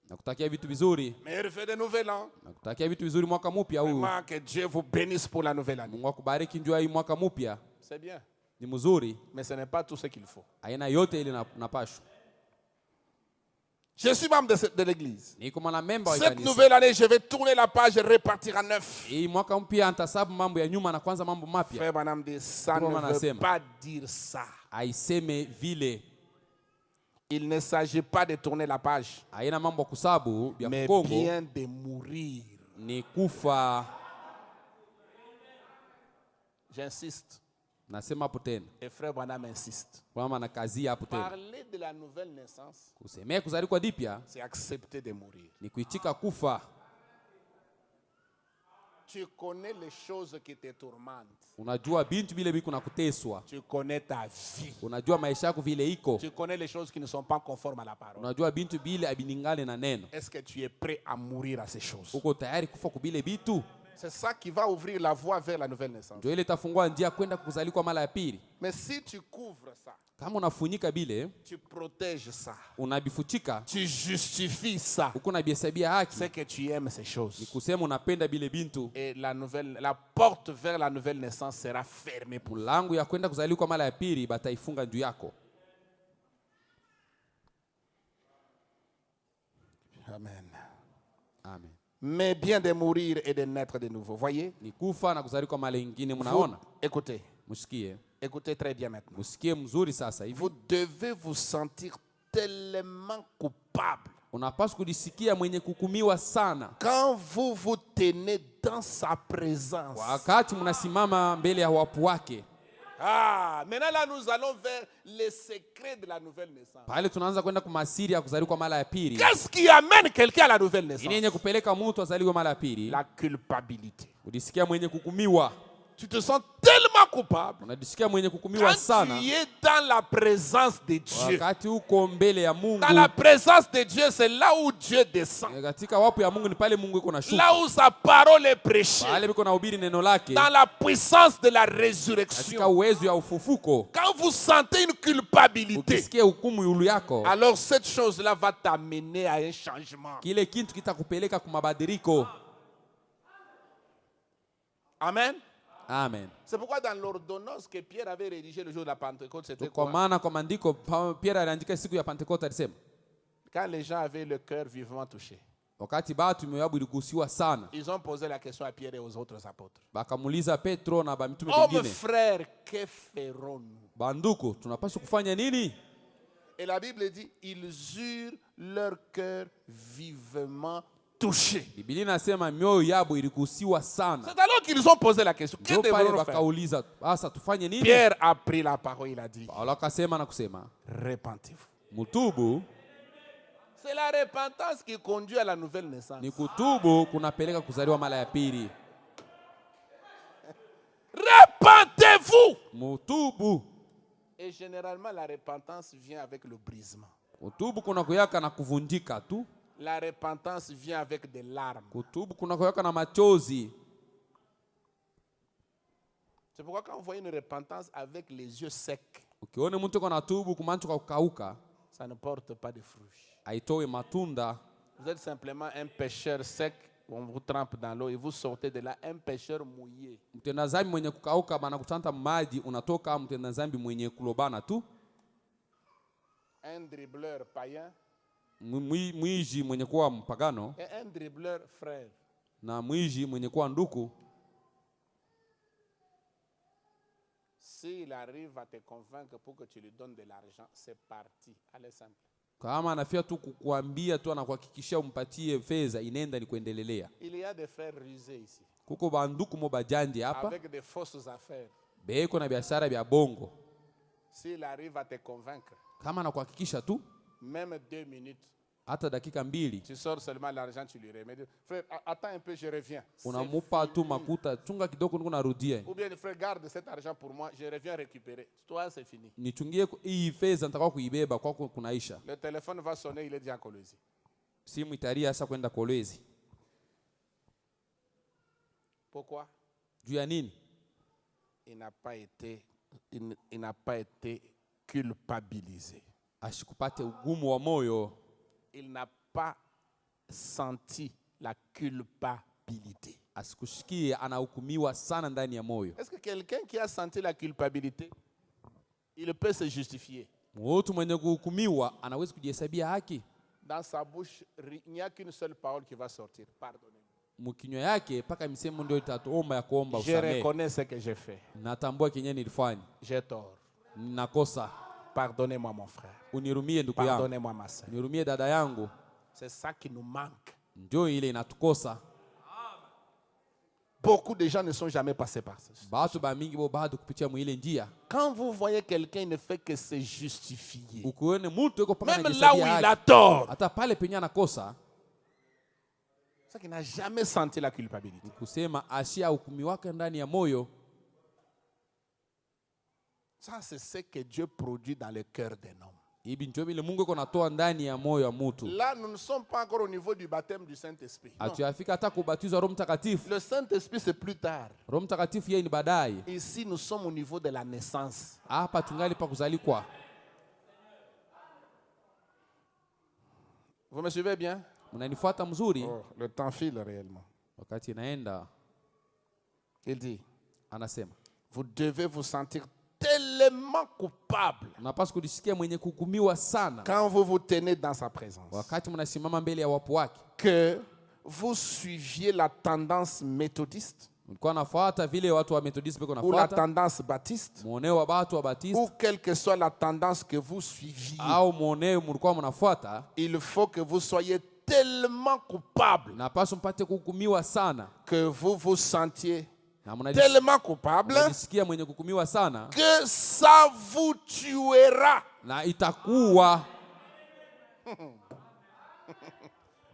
nakutakia vitu vizuri. Meilleur vœu de nouvel an. Nakutakia vitu vizuri mwaka mpya huu. Vraiment que Dieu vous bénisse pour la nouvelle année. Mungu akubariki njoo hii mwaka mpya. C'est bien. Ni mzuri. Mais ce n'est pas tout ce qu'il faut. Aina yote ile napaswa. Je suis membre de l'église. Niko mwanamemba wa kanisa. Cette nouvelle année, je vais tourner la page et repartir à neuf. Hii mwaka mpya nitasabu mambo ya nyuma na kwanza mambo mapya. Frère Branham dit, ça ne veut pas dire ça. Aiseme vile. Il ne s'agit pas de tourner la page, mais bien de mourir. J'insiste. Et frère Branham insiste. Parler de la nouvelle naissance, c'est accepter de mourir. Tu connais les choses qui te tourmentent. Tu connais ta vie. Tu connais les choses qui ne sont pas conformes à la parole. Est-ce que tu es prêt à mourir à ces choses? C'est ça qui va ouvrir la voie vers la nouvelle naissance. Mais si tu couvres ça, tu protèges ça, tu justifies ça, c'est que tu aimes ces choses. Et la porte vers la nouvelle naissance sera fermée pour langu ya kwenda kuzaliwa kwa mara ya pili bataifunga juu yako. Amen. Amen. Mais bien de mourir et de naître de nouveau. Voyez? Écoutez. Écoutez très bien maintenant. Vous devez vous sentir tellement coupable. Quand vous vous tenez dans sa présence. Ah, maintenant là nous allons vers les secrets de la nouvelle naissance. Qu'est-ce qui amène quelqu'un à la nouvelle naissance? La culpabilité. Tu te sens tellement coupable quand tu es dans la présence de Dieu. Dans la présence de Dieu, c'est là où Dieu descend. Là où sa parole est prêchée. Dans la puissance de la résurrection. Quand vous sentez une culpabilité, alors cette chose-là va t'amener à un changement. Amen. Amen. C'est pourquoi dans l'ordonnance que Pierre avait rédigée le jour de la Pentecôte, c'était quoi? Quand les gens avaient le cœur vivement touché, ils ont posé la question à Pierre et aux autres apôtres. Hommes frères, que ferons-nous? Et la Bible dit, ils eurent leur cœur vivement touché. C'est alors qu'ils ont posé la question. Que devrons-nous faire? Pierre a pris la parole, il a dit, repentez-vous. C'est la repentance qui conduit à la nouvelle naissance. Repentez-vous. Et généralement, la repentance vient avec le brisement. La repentance vient avec des larmes. C'est pourquoi quand vous voyez une repentance avec les yeux secs, ça ne porte pas de fruits. Vous êtes simplement un pécheur sec, on vous trempe dans l'eau et vous sortez de là un pécheur mouillé. Un dribbleur païen Mwizi mwenye kuwa mpagano. Et un dribbleur frère. Na mwizi mwenye kuwa nduku. S'il arrive à te convaincre pour que tu lui donnes de l'argent, c'est parti. Allez simple. Kama anafia tu kukuambia tu anakuhakikishia umpatie fedha, inaenda ni kuendelea. Il y a des frères rusés ici. Kuko banduku mo bajandi hapa. Avec des fausses affaires. Beko na biashara bya bongo. S'il arrive à te convaincre. Kama anakuhakikisha tu. Même 2 minutes. Hata dakika 2. Tu sors seulement l'argent, tu lui remets. Frère, attends un peu, je reviens. Unamupa tu makuta, chunga kidogo niko narudia. Ou bien frère, garde cet argent pour moi, je reviens récupérer. Toi, c'est fini. Nichungie hii fedha nitakao kuibeba kwako kunaisha. Le téléphone va sonner, il est déjà en Kolwezi. Simu italia sasa kwenda Kolwezi. Pourquoi? Juu ya nini? Il n'a pas été culpabilisé. Ashikupate ugumu wa moyo. Il n'a pas senti la culpabilité. Asikushikie anahukumiwa sana ndani ya moyo. Est-ce que quelqu'un qui a senti la culpabilité, il peut se justifier? Mtu mwenye kuhukumiwa anaweza kujihesabia haki. Dans sa bouche, il n'y a qu'une seule parole qui va sortir. Pardonnez. Mkinywa yake paka misemo ndio itatuomba ya kuomba usamehe. Je usamehe. reconnais ce que j'ai fait. Natambua kenye nilifanya. J'ai tort. Nakosa. Pardonnez-moi mon frère. Unirumie ndugu yangu. Pardonnez-moi ma sœur. Unirumie dada yangu. C'est ça qui nous manque. Ndio ile inatukosa. Beaucoup de gens ne sont jamais passés par ça. Batu ba mingi bo bado kupitia mwile njia. Quand vous voyez quelqu'un, il ne fait que se justifier. Ukione mtu yuko paka même là où il a tort. Hata pale penye anakosa. C'est qu'il n'a jamais senti la culpabilité. Kusema ashia hukumi wake ndani ya moyo. Ça c'est ce que Dieu produit dans le cœur d'un homme. Ibi ndio vile Mungu yuko natoa ndani ya moyo wa mtu. Là nous ne sommes pas encore au niveau du baptême du Saint-Esprit. Hatuyafika hata kubatizwa Roho Mtakatifu. Le Saint-Esprit c'est plus tard. Roho Mtakatifu yeye ni baadaye. Ici nous sommes au niveau de la naissance. Hapa tungali pa kuzalikwa. Vous me suivez bien? Unanifuata mzuri? Oh, le temps file réellement. Wakati inaenda. Il dit, anasema, vous devez vous sentir tellement coupable unapaswa kujisikia mwenye kuhukumiwa sana quand vous vous tenez dans sa présence, wakati mnasimama mbele ya wapo wake, que vous suiviez la tendance méthodiste mlikuwa nafuata vile watu wa Methodist beko ou la nafuata, tendance baptiste muoneo wa watu wa Baptiste, ou quelle que soit la tendance que vous suiviez, au muoneo mlikuwa mnafuata, il faut que vous soyez tellement coupable napaswa mpate kuhukumiwa sana que vous vous sentiez na tellement coupable mnajisikia mwenye kuhukumiwa sana que ça vous tuera. na itakuwa.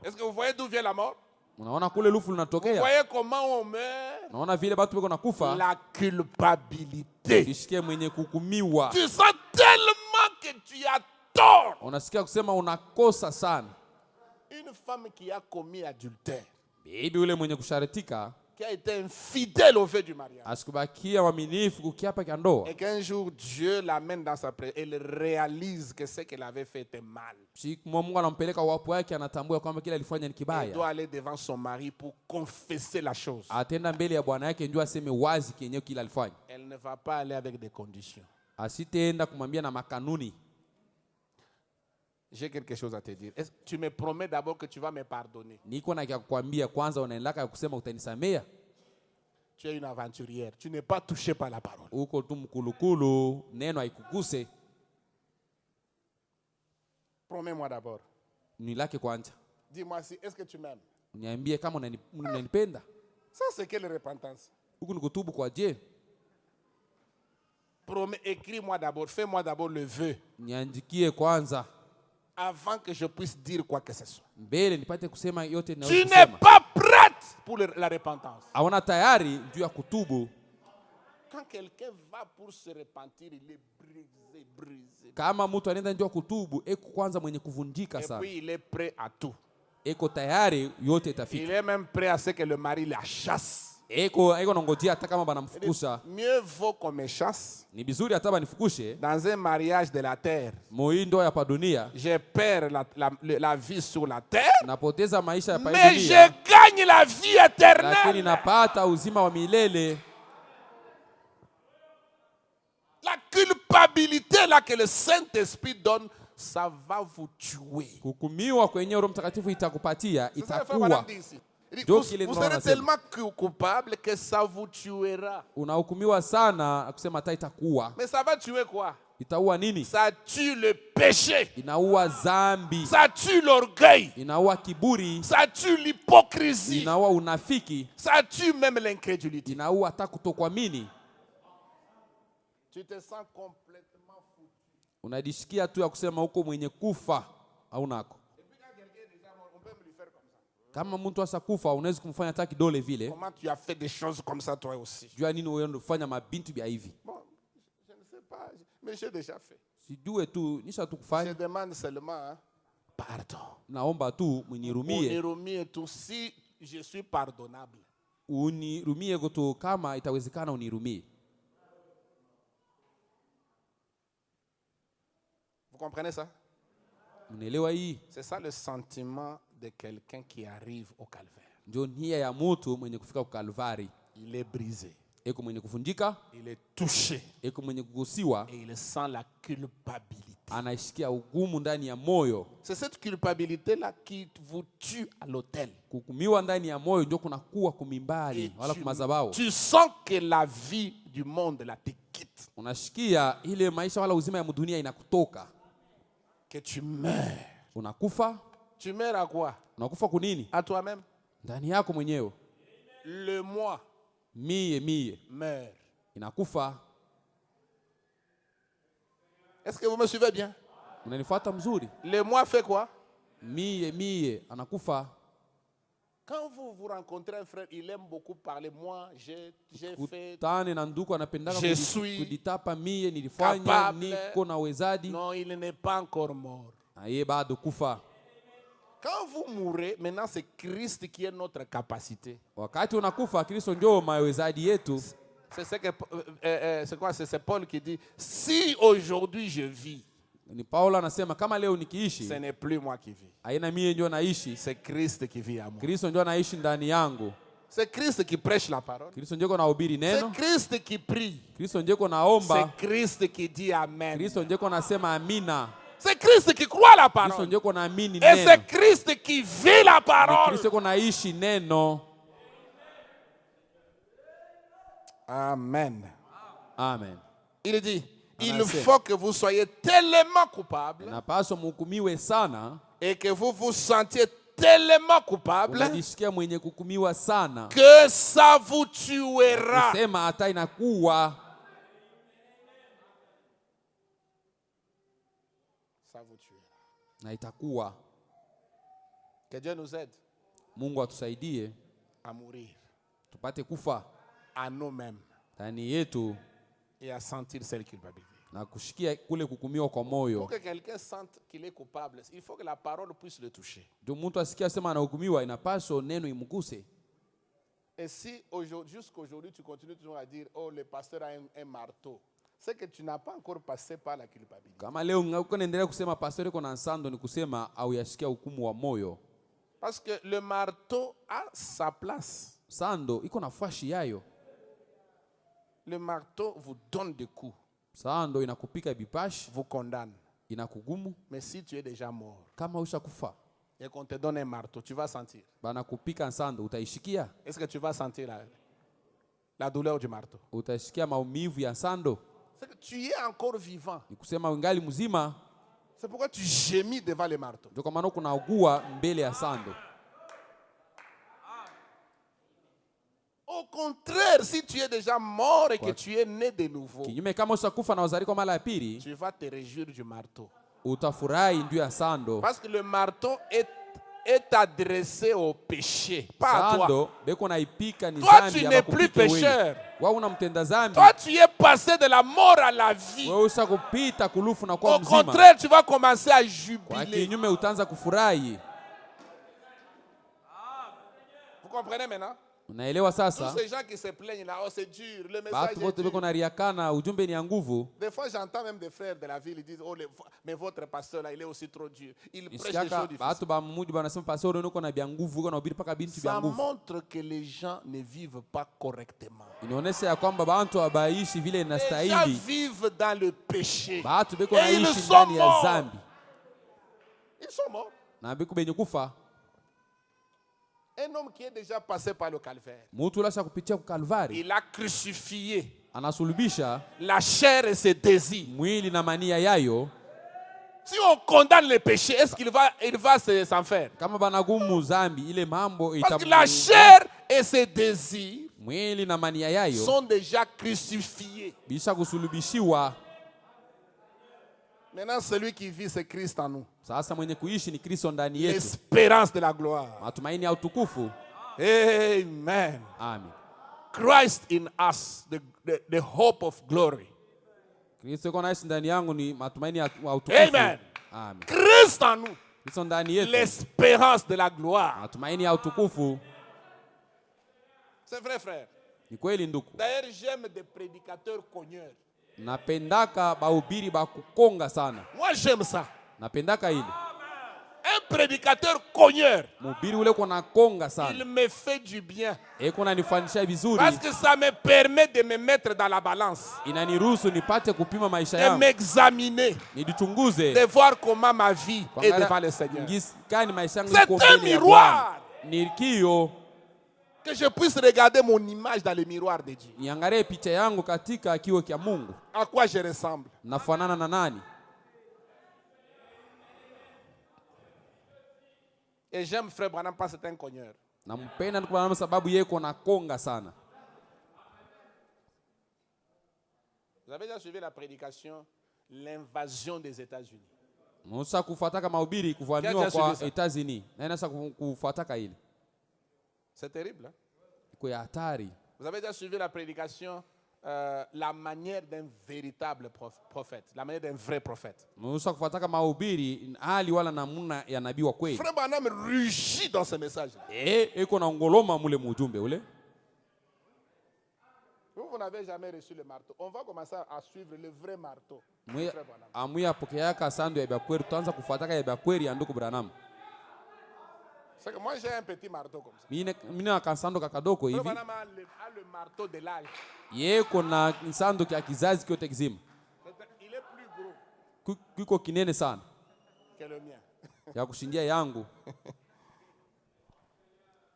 Est-ce que vous voyez d'où vient la mort? Unaona kule lufu Vous linatokea? voyez comment on meurt? Unaona vile watu beko nakufa? La culpabilité. Jisikie mwenye kuhukumiwa. Tu sens tellement que tu as tort. Unasikia kusema unakosa sana. Une femme qui a commis adultère, Bibi ule mwenye kusharitika, qui a été infidèle au vœu du mariage, asikubakia mwaminifu kukiapa cha ndoa, et qu'un jour Dieu l'amène dans sa présence, elle réalise que ce qu'elle avait fait était mal. siku Mungu anampeleka wapo wake, anatambua kwamba kile alifanya ni Elle kibaya, doit aller devant son mari pour confesser la chose. atenda mbele ya bwana yake njoo aseme wazi kenyewe kile alifanya. Elle ne va pas aller avec des conditions. Asiteenda kumwambia na makanuni. J'ai quelque chose à te dire. Tu me promets d'abord que tu vas me pardonner. Niko na kia kukwambia kwanza, unaendelea kusema utanisamea. Tu es une aventurière. Tu n'es pas touché par la parole. Uko tu mkulukulu, neno haikuguse. Promets-moi d'abord. Nilake kwanza. Dis-moi si, est-ce que tu m'aimes? Niambie kama unanipenda. Ça c'est quelle repentance? Huku ni kutubu kwa je? Promets, écris-moi d'abord, fais-moi d'abord le vœu. Niandikie kwanza avant que je puisse dire quoi que ce soit. mbele nipate kusema yote na Tu n'es pas prête pour la repentance. Aona tayari juu ya kutubu. Quand quelqu'un va pour se repentir, il est brisé. Kama mtu anaenda ndio kutubu, eko kwanza mwenye kuvunjika sana. Et puis il est prêt à tout. Eko tayari yote itafika. Il est même prêt à ce que le mari la chasse. Eko nangojea hata kama banamfukusha. Mieux vaut qu'on me chasse. Ni bizuri hata banifukushe. Dans un mariage de la terre. Moindo ya pa dunia. Je perds la vie sur la terre. Napoteza maisha ya pa dunia. Mais je gagne la vie éternelle. Lakini napata uzima wa milele. La culpabilité là que le Saint-Esprit donne, ça va vous tuer. Kuhukumiwa kwenye Roho Mtakatifu itakupatia, itakuwa. Vous serez tellement coupable que ça vous tuera. Unahukumiwa sana kusema hata itakuwa. Mais ça va tuer quoi? Itaua nini? Ça tue le péché. Inaua dhambi. Ça tue l'orgueil. Inaua kiburi. Ça tue l'hypocrisie. Inaua unafiki. Ça tue même l'incrédulité. Inaua hata kutokuamini. Tu te sens complètement foutu. Unajisikia tu ya kusema huko mwenye kufa au nako. Kama mtu asakufa unaweza kumfanya hata kidole vile. Comment tu as fait des choses comme ça toi aussi? Jua nini wewe unafanya mabintu bia hivi? Bon, je ne sais pas, mais j'ai déjà fait. Sijue tu nisha tu kufanya. Je demande seulement pardon. Naomba tu unirumie. Unirumie tu si je suis pardonnable. Unirumie goto kama itawezekana unirumie. Vous comprenez ça? Unaelewa hii? C'est ça le sentiment de quelqu'un qui arrive au calvaire. Ndio nia ya mtu mwenye kufika kwa Kalvari. Il est brisé. Eko mwenye kuvunjika. Il est touché. Eko mwenye kugusiwa. Et il sent la culpabilité. Anasikia ugumu ndani ya moyo. C'est cette culpabilité là qui vous tue à l'autel. Kuhukumiwa ndani ya moyo ndio kunakuwa kumimbali wala kumazabao. Tu sens que la vie du monde là te quitte. Unasikia ile maisha wala uzima ya dunia inakutoka. Que tu meurs. Unakufa. Tu meurs à quoi? Unakufa kunini? À toi-même. Ndani yako mwenyewe. Le moi. Mie. Meurt. Inakufa. Est-ce que vous me suivez bien? Unanifuata mzuri? Le moi fait quoi? Mie. Anakufa. Quand vous rencontrez un frère, il aime beaucoup parler. Moi, j'ai fait. Je suis kuditapa mie nilifanya niko na wezadi. Non, il n'est pas encore mort. Aye bado kufa. Quand vous mourrez, maintenant c'est Christ qui est notre capacité. Wakati unakufa Kristo ndio mawezadi yetu. C'est Paul qui dit si aujourd'hui je vis. Ni Paulo anasema kama leo nikiishi. Ce n'est plus moi qui vis. Haina mie ndio naishi. C'est Christ qui vit à moi. Kristo ndio anaishi ndani yangu. C'est Christ qui prêche la parole. Kristo ndio anahubiri neno. C'est Christ qui prie. Kristo ndio anaomba. C'est Christ qui dit amen. Kristo ndio anasema amina. C'est Christ qui croit la parole. Kristo ndio anaamini Et neno. c'est Christ qui vit la parole. Kristo anaishi neno. Amen. Amen. Il dit il faut que vous soyez tellement coupable et que vous vous sentiez tellement coupable que ça vous tuera. Ça vous tuera. Que Dieu nous aide à mourir à nous-mêmes et à sentir cette culpabilité. Pour que quelqu'un sente qu'il est coupable, il faut que la parole puisse le toucher. Et si jusqu'aujourd'hui tu continues toujours à dire oh le pasteur a un marteau, c'est que tu n'as pas encore passé par la culpabilité. Parce que le marteau a sa place. Le marteau vous donne des coups. Vous condamne. Mais si tu es déjà mort et qu'on te donne un marteau, tu vas sentir. Est-ce que tu vas sentir la douleur du marteau? C'est que tu es encore vivant. C'est pourquoi tu gémis devant le marteau. Au contraire, si tu es déjà mort et que tu es né de nouveau, tu vas te réjouir du marteau. Parce que le marteau est adressé au péché, pas à toi. Toi, tu n'es plus pécheur. Toi, tu es passé de la mort à la vie. Au contraire, tu vas commencer à jubiler. Vous comprenez maintenant? Unaelewa sasa? Tous ces gens qui se plaignent là, oh c'est dur, le message est dur. Des fois j'entends même des frères de la ville, ils disent oh mais votre pasteur là il est aussi trop dur. Il prêche des choses difficiles. Ça montre que les gens ne vivent pas correctement. Les gens vivent dans le péché. Et ils sont morts. Ils sont morts. Na biku benye kufa. Un homme qui est déjà passé par le calvaire. Mtu lasha kupitia ku Kalvari. Il a crucifié. Anasulubisha la chair et ses désirs. Mwili na mania yayo. Si on condamne le péché, est-ce qu'il va s'en faire? Kama banagumu zambi ile mambo itamu. Parce que la chair et ses désirs mwili na mania yayo sont déjà crucifiés. Bisha kusulubishiwa. Maintenant celui qui vit c'est Christ en nous. Sasa mwenye kuishi ni Kristo ndani yetu. L'espérance de la gloire. Matumaini ya utukufu. Amen. Amen. Christ in us, the hope of glory. Kristo kona ishi ndani yangu ni matumaini ya utukufu. Amen. Amen. Christ en nous. Kristo ndani yetu. L'espérance de la gloire. Matumaini ya utukufu. C'est vrai frère. Ni kweli ndugu. D'ailleurs j'aime des prédicateurs cogneurs. Napendaka bahubiri ba kukonga sana. Moi j'aime ça. Napendaka ile. Un prédicateur cogneur. Mhubiri ule kuna konga sana. Il me fait du bien. Kuna nifanisha vizuri. Parce que ça me permet de me mettre dans la balance. Inaniruhusu nipate kupima maisha yangu. De m'examiner. Nijichunguze. De voir comment ma vie est devant le Seigneur. C'est un miroir. Nikio. Que je puisse regarder mon image dans le miroir de Dieu. Niangalie picha yangu katika kioo kia Mungu. À quoi je ressemble? Nafanana na nani? Et j'aime frère Branham parce que c'est un cogneur. Nampenda ndugu Branham sababu yeye kona konga sana. Vous avez déjà suivi la prédication l'invasion des États-Unis? Musa kufuataka mahubiri kuvamiwa kwa États-Unis. Na inasa kufuataka ile. C'est terrible. Hein? Kwa hatari. Vous avez déjà suivi la prédication la manière d'un véritable prophète, la manière d'un vrai prophète. Musa kufuataka mahubiri hali wala namuna ya nabii wa kweli. Frère Branham rugit dans ce message. Eko na ngoloma mule mujumbe ule. Vous n'avez jamais reçu le marteau. On va commencer à suivre le vrai marteau. Amuya pokeaka sandu ya bakweri tuanza kufuataka ya bakweri ya ndugu Branham. C'est que moi j'ai un petit marteau comme ça. Mina kansando kakadoko hivi. Frère Branham a le marteau de l'âge. Yeko na nsando kia kizazi kyote kizima. Il est plus gros. Kiko kinene sana. Que le mien. Ya kushindia yangu.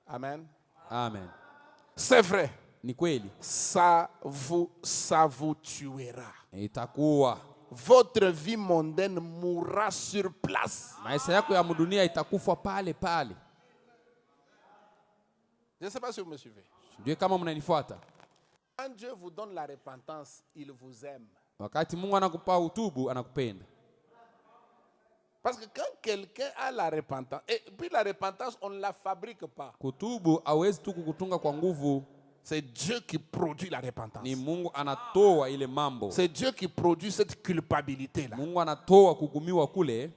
Amen. Amen. C'est vrai. Ni kweli. Ça vous tuera. Itakuwa. Votre vie mondaine mourra sur place. Maisha yako ya mudunia itakufa pale pale. Je ne sais pas si vous me suivez. Dieu kama mnanifuata. Quand Dieu vous donne la repentance, il vous aime. Wakati Mungu anakupa utubu, anakupenda. Parce que quand quelqu'un a la repentance, et puis la repentance, on ne la fabrique pas. Kutubu hawezi tu kukutunga kwa nguvu. C'est Dieu qui produit la repentance. Ni Mungu anatoa ile mambo. C'est Dieu qui produit cette culpabilité là. Mungu anatoa kuhukumiwa kule.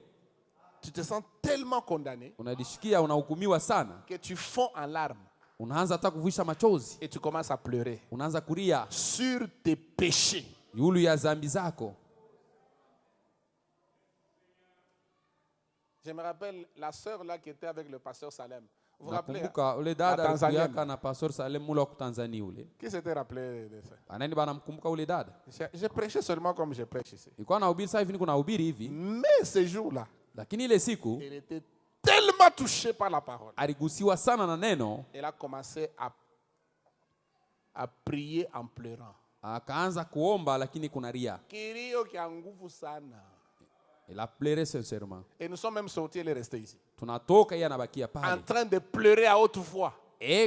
Tu te sens tellement condamné. Unajisikia unahukumiwa sana. Que tu fonds en larmes. Unaanza hata kuvisha machozi. Et tu commences à pleurer. Unaanza kulia. Sur tes péchés. Yulu ya zambi zako. Je me rappelle la sœur là qui était avec le pasteur Salem. Vous vous rappelez? Ule dada alikuwa na pastor Salem mula wa Tanzania ule. Qui s'était rappelé de ça? Anani bana mkumbuka ule dada? Je prêchais seulement comme je prêche ici. Ilikuwa nahubiri sasa hivi niko nahubiri hivi. Mais ce jour-là, lakini ile siku, elle était tellement touchée par la parole. Aligusiwa sana na neno. Elle a commencé à prier en pleurant. Akaanza kuomba lakini kuna ria. Kilio kia nguvu sana. Elle a pleuré sincèrement. Et nous sommes même sortis, elle est restée ici. Tunatoka yeye anabakia pale. En train de pleurer à haute voix.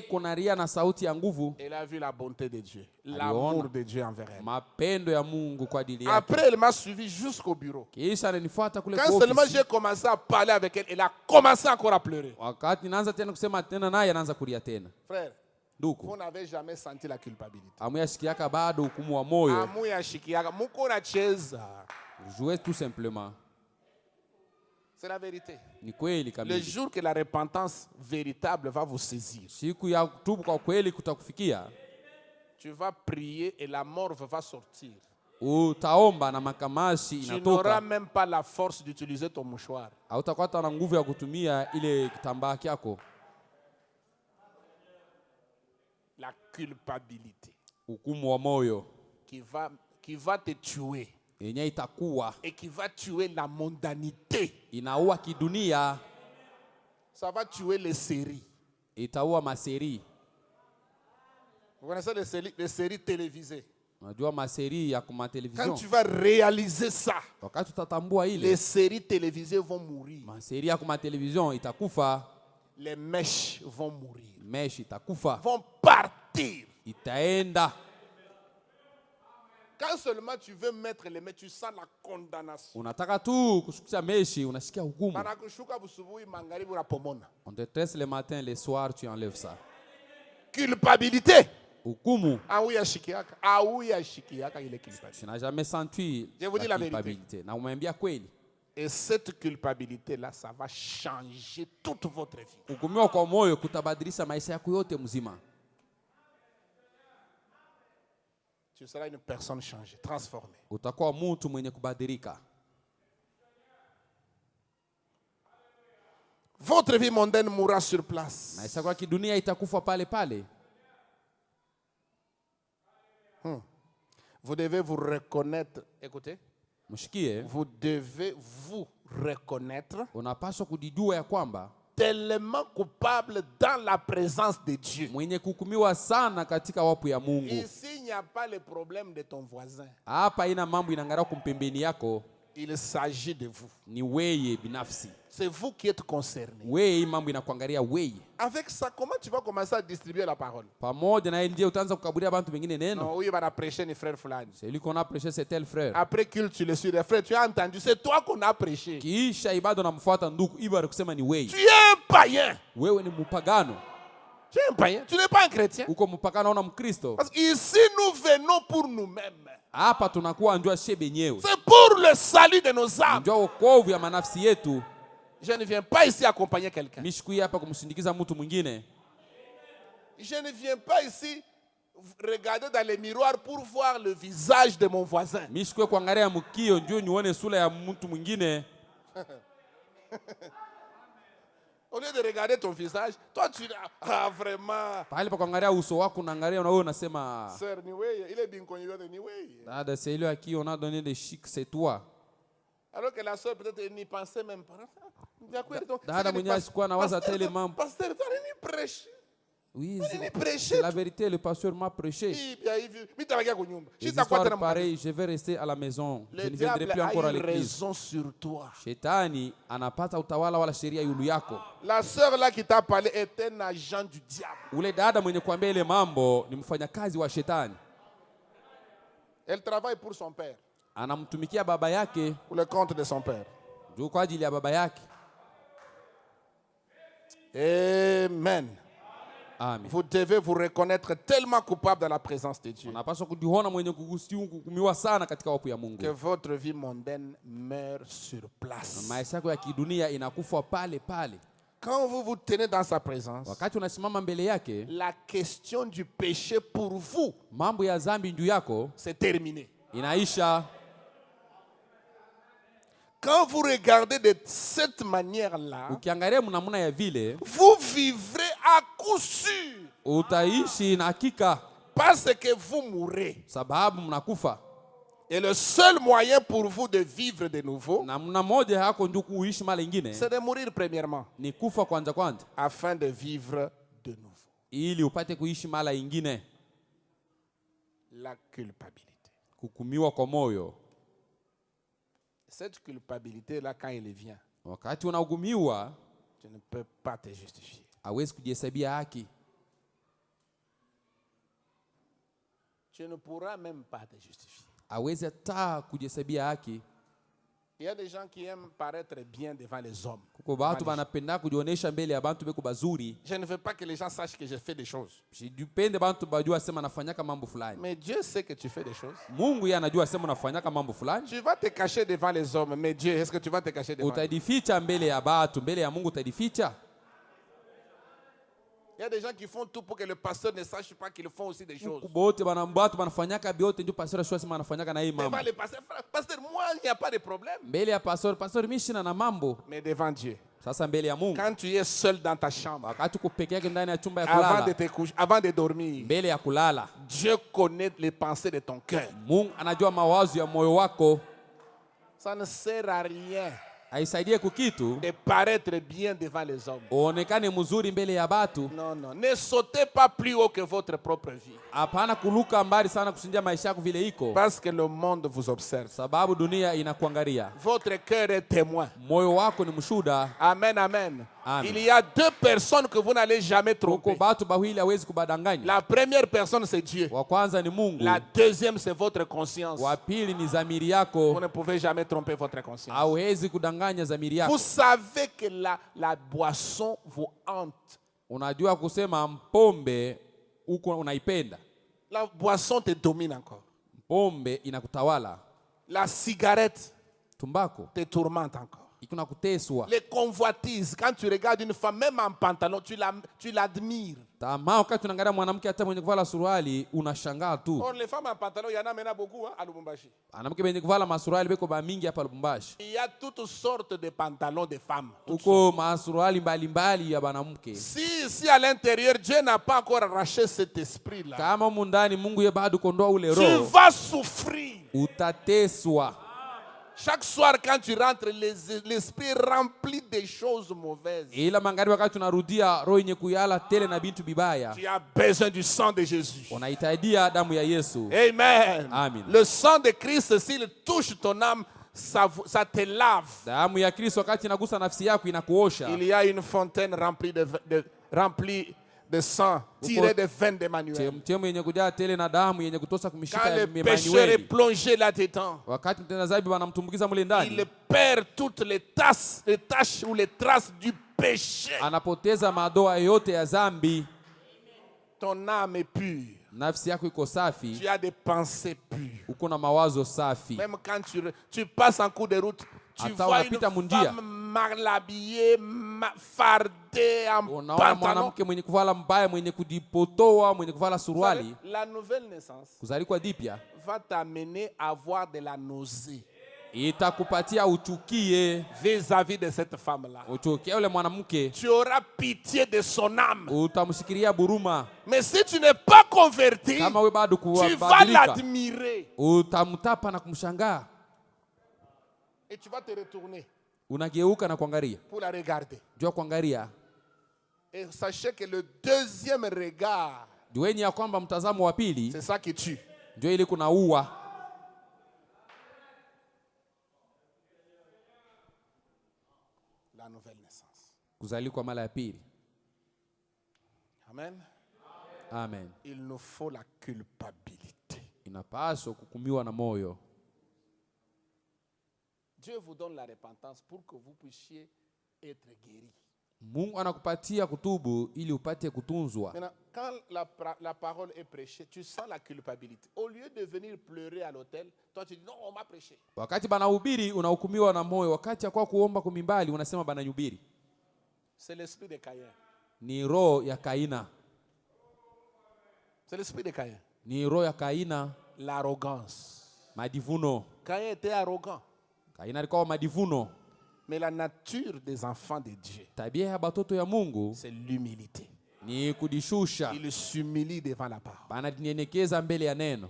Kuna ria na sauti ya nguvu. Elle a vu la bonté de Dieu, l'amour de Dieu envers elle. Mapendo ya Mungu kwa ajili yake. Après, elle m'a suivi jusqu'au bureau. Kisha alinifuata kule kwa ofisi. Quand seulement j'ai commencé à parler avec elle, elle a commencé encore à pleurer. Wakati naanza tena kusema tena naye anaanza kulia tena. Frère, ndugu, vous n'avez jamais senti la culpabilité. Amuyashikiaka bado hukumu wa moyo. Amuyashikiaka muko nacheza. Jouez tout simplement. C'est la vérité. Ni kweli kabisa. Le jour que la repentance véritable va vous saisir. Siku ya kutubu kwa kweli kutakufikia. Tu vas prier et la morve va sortir. Utaomba na makamashi inatoka. Tu n'auras même pas la force d'utiliser ton mouchoir. Hautakuwa na nguvu ya kutumia ile kitambaa kyako. La culpabilité. Hukumu wa moyo. Qui va te tuer. et qui va tuer la mondanité. Ça va tuer les séries. Vous connaissez les séries télévisées? Quand tu vas réaliser ça, les séries télévisées vont mourir. Les mèches vont mourir. Vont partir. Quand seulement tu veux mettre les mèches, tu sens la condamnation. On te teste le matin, le soir, tu enlèves ça. Culpabilité. Tu n'as jamais senti la culpabilité. Et cette culpabilité-là, ça va changer toute votre vie. Tu seras une personne changée, transformée. Votre vie mondaine mourra sur place. Vous devez vous reconnaître. Écoutez. Vous devez vous reconnaître tellement coupable dans la présence de Dieu. Ici, il n'y a pas le problème de ton voisin. Il s'agit de vous. C'est vous qui êtes concerné. Avec ça, comment tu vas commencer à distribuer la parole? Non, oui, il va prêcher les frères Fulani. C'est lui qu'on a prêché, c'est tel frère. Après culte, tu le suis. Les frères, tu as entendu, c'est toi qu'on a prêché. Tu es un païen. Tu es un païen. Tu n'es pas un chrétien. Parce qu'ici, nous venons pour nous-mêmes. C'est pour le salut de nos âmes. Je ne viens pas ici accompagner quelqu'un. Je ne viens pas ici regarder dans les miroirs pour voir le visage de mon voisin. Au lieu de regarder ton visage, toi tu as vraiment. Sœur, il est bien connu de Niwei. C'est lui à qui on a donné des chics, c'est toi. Alors que la sœur peut-être n'y pensait même pas. Pasteur, oui, c'est la vérité, le pasteur m'a prêché. Les histoires pareilles, je vais rester à la maison. Je ne viendrai plus encore à l'église. La sœur là qui t'a parlé est un agent du diable. Elle travaille pour son père. Pour le compte de son père. Amen. Amen. Vous devez vous reconnaître tellement coupable dans la présence de Dieu que votre vie mondaine meurt sur place. Quand vous vous tenez dans sa présence, la question du péché pour vous, c'est terminé. Quand vous regardez de cette manière-là, vous vivrez à coup sûr. Parce que vous mourrez. Et le seul moyen pour vous de vivre de nouveau, c'est de mourir premièrement. Afin de vivre de nouveau. La culpabilité. Cette culpabilité-là, quand elle vient, tu ne peux pas te justifier. Tu ne pourras même pas te justifier. Il y a des gens qui aiment paraître bien devant les hommes. Je ne veux pas que les gens sachent que je fais des choses. Mais Dieu sait que tu fais des choses. Tu vas te cacher devant les hommes, mais Dieu, est-ce que tu vas te cacher devant eux? Il y a des gens qui font tout pour que le pasteur ne sache pas qu'ils font aussi des choses. Devant le pasteur, moi, il n'y a pas de problème. Mais devant Dieu, quand tu es seul dans ta chambre, avant de dormir, Dieu connaît les pensées de ton cœur. Ça ne sert à rien haisaidie kukitu de paraître bien devant les hommes. Onekane mzuri mbele ya batu. Non, non. Ne sautez pas plus haut que votre propre vie. Hapana kuluka mbali sana kushindia maisha yako vile iko. Parce que le monde vous observe. Sababu dunia inakuangalia. Votre cœur est témoin. Moyo wako ni mshuhuda. Amen, amen. Il y a deux personnes que vous n'allez jamais tromper. La première personne, c'est Dieu. La deuxième, c'est votre conscience. Vous ne pouvez jamais tromper votre conscience. Vous savez que la boisson vous hante. La boisson te domine encore. La cigarette te tourmente encore. Les convoitises, quand tu regardes une femme, même en pantalon, tu l'admires. Or, les femmes en pantalon, il y en a maintenant beaucoup à Lubumbashi. Il y a toutes sortes de pantalons de femmes. Si à l'intérieur, Dieu n'a pas encore arraché cet esprit-là, tu vas souffrir. Chaque soir quand tu rentres, l'esprit rempli des choses mauvaises. Tu as besoin du sang de Jésus. Amen. Amen. Le sang de Christ, s'il touche ton âme, ça te lave. Il y a une fontaine remplie de sang tiré des veines d'Emmanuel. Quand le pécheur est plongé là-dedans, il perd toutes les taches ou les traces du péché. Ton âme est pure. Tu as des pensées pures. Même quand tu passes en cours de route, tu vois une femme mal habillée, fardée, en pantalon. La nouvelle naissance va t'amener à avoir de la nausée vis-à-vis de cette femme-là. Tu auras pitié de son âme. Mais si tu n'es pas converti, tu vas l'admirer. Et tu vas te retourner pour la regarder. Et sachez que le deuxième regard, c'est ça qui tue. La nouvelle naissance. Amen. Amen. Il nous faut la culpabilité. Dieu vous donne la repentance pour que vous puissiez être guéris. Maintenant, quand la parole est prêchée, tu sens la culpabilité. Au lieu de venir pleurer à l'hôtel, toi tu dis non, on m'a prêché. C'est l'esprit de Caïn. C'est l'esprit de Caïn. L'arrogance. Caïn était arrogant. Mais la nature des enfants de Dieu, c'est l'humilité. Il s'humilie devant la parole.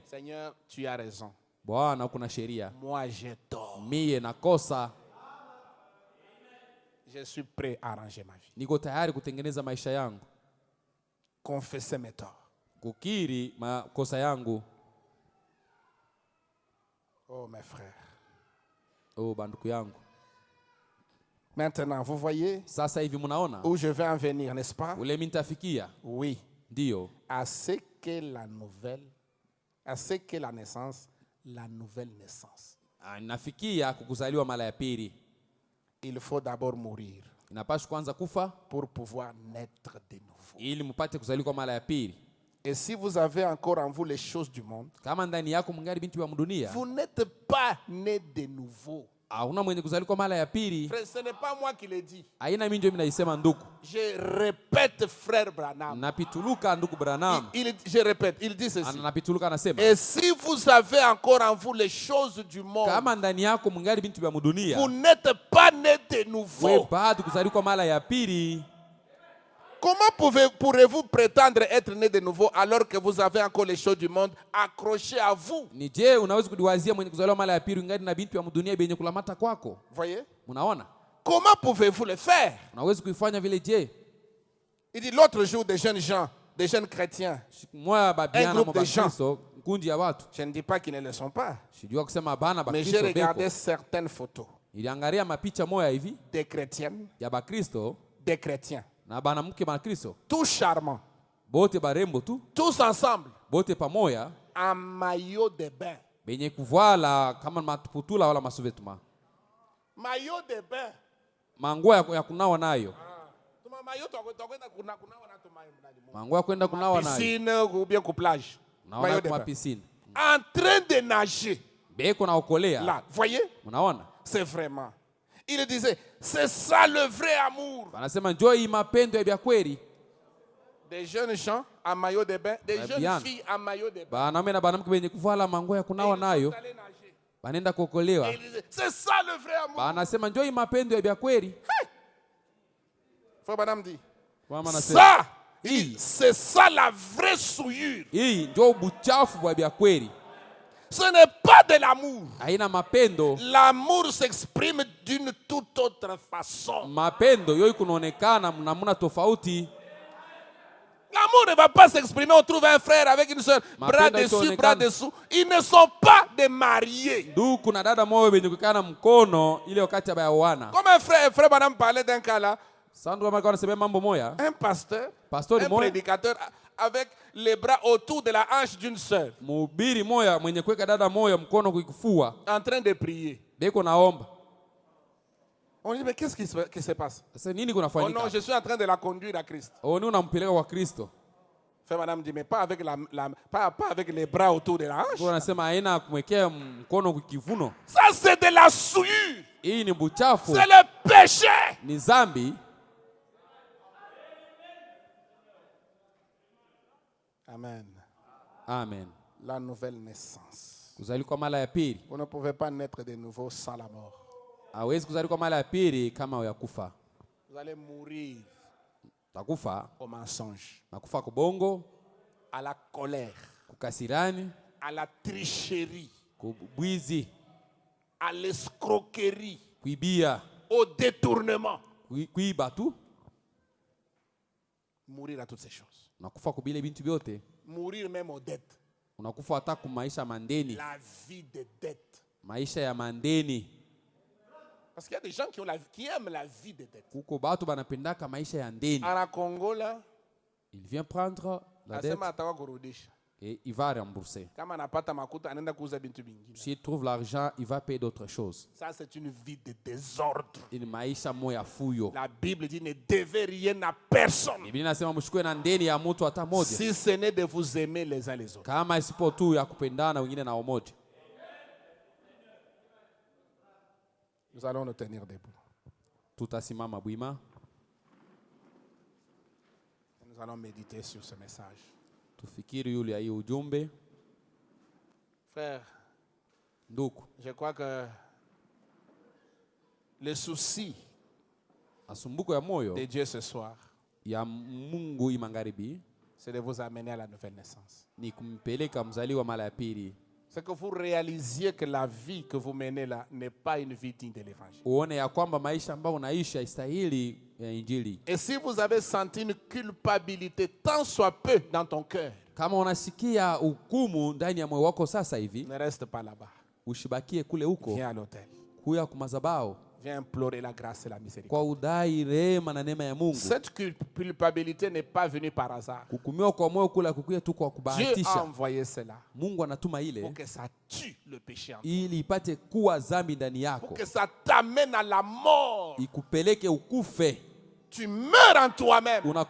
Seigneur, tu as raison. Moi, j'ai tort. Je suis prêt à arranger ma vie. Confesser mes torts. Oh, mes frères. Maintenant, vous voyez où je vais en venir, n'est-ce pas? Oui. À ce que la naissance, la nouvelle naissance. Il faut d'abord mourir pour pouvoir naître de nouveau. Et si vous avez encore en vous les choses du monde, vous n'êtes pas né de nouveau. Frère, ce n'est pas moi qui le dis. Je répète, frère Branham. Je répète, il dit ceci. Et si vous avez encore en vous les choses du monde, vous n'êtes pas né de nouveau. Comment pourrez-vous prétendre être né de nouveau alors que vous avez encore les choses du monde accrochées à vous? Voyez? Comment pouvez-vous le faire? Il dit l'autre jour, des jeunes gens, des jeunes chrétiens, un groupe de gens. Je ne dis pas qu'ils ne le sont pas. Mais j'ai regardé certaines photos. Des chrétiennes, des chrétiens. Tous charmants. Tous ensemble. En maillot de bain. Maillot de bain. Manguo ya kunawa nayo. Manguo ya kwenda kunawa nayo. Piscine ou bien plage. Maillot de bain. Piscine. En train de nager. Beko na okolea. Là, voyez? Unaona? C'est vraiment. Il disait, c'est ça le vrai amour. Anasema njoo mapendo ya kweli. Des jeunes gens en maillot de bain, des jeunes filles en maillot de bain. Banaume na banamke wenye kuvala manguo ya kunawa nayo. Banenda kuokolewa. C'est ça le vrai amour. Banasema njoo mapendo ya kweli. Frère Branham dit. Ça, c'est ça la vraie souillure. Hii njoo buchafu wa kweli. Ce n'est pas de l'amour. Haina mapendo. L'amour s'exprime d'une toute autre façon. Mapendo yoi kunaonekana namna tofauti. L'amour ne va pas s'exprimer. On trouve un frère avec une soeur, bras dessus, bras dessous. Ils ne sont pas des mariés. Comme un frère Branham parlait d'un cas là. Un pasteur, un prédicateur avec les bras autour de la hanche d'une soeur. En train de prier. On dit, mais qu'est-ce qui se passe? Oh non, je suis en train de la conduire à Christ. Frère Madame dit, mais pas avec, pas avec les bras autour de la hanche. Ça, c'est de la souillure. C'est le péché. Amen. Amen. La nouvelle naissance. Vous ne pouvez pas naître de nouveau sans la mort. Vous allez mourir au mensonge, à la colère, à la tricherie, à l'escroquerie, au détournement. Mourir à toutes ces choses. Mourir même aux dettes. La vie des dettes. Parce qu'il y a des gens qui aiment la vie des dettes. En Congo, là, il vient prendre la dette et il va rembourser. S'il trouve l'argent, il va payer d'autres choses. Ça, c'est une vie de désordre. La Bible dit ne devez rien à personne. Si ce n'est de vous aimer les uns les autres. Nous allons nous tenir debout. Nous allons méditer sur ce message. Frère, je crois que le souci de Dieu ce soir, c'est de vous amener à la nouvelle naissance. C'est que vous réalisiez que la vie que vous menez là n'est pas une vie digne de l'évangile. Et si vous avez senti une culpabilité tant soit peu dans ton cœur, ne reste pas là-bas. Viens à l'autel. Viens implorer la grâce et la miséricorde. Cette culpabilité n'est pas venue par hasard. Dieu a envoyé cela pour que ça tue le péché en toi. Pour que ça t'amène à la mort. Tu meurs en toi-même à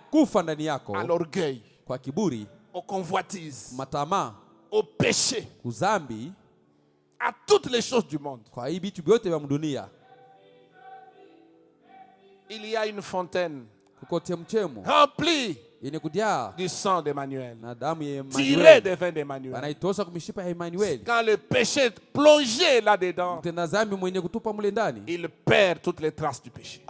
l'orgueil, au convoitise, au péché, à toutes les choses du monde. Il y a une fontaine remplie du sang d'Emmanuel, tiré des veines d'Emmanuel. Quand le péché est plongé là-dedans, il perd toutes les traces du péché.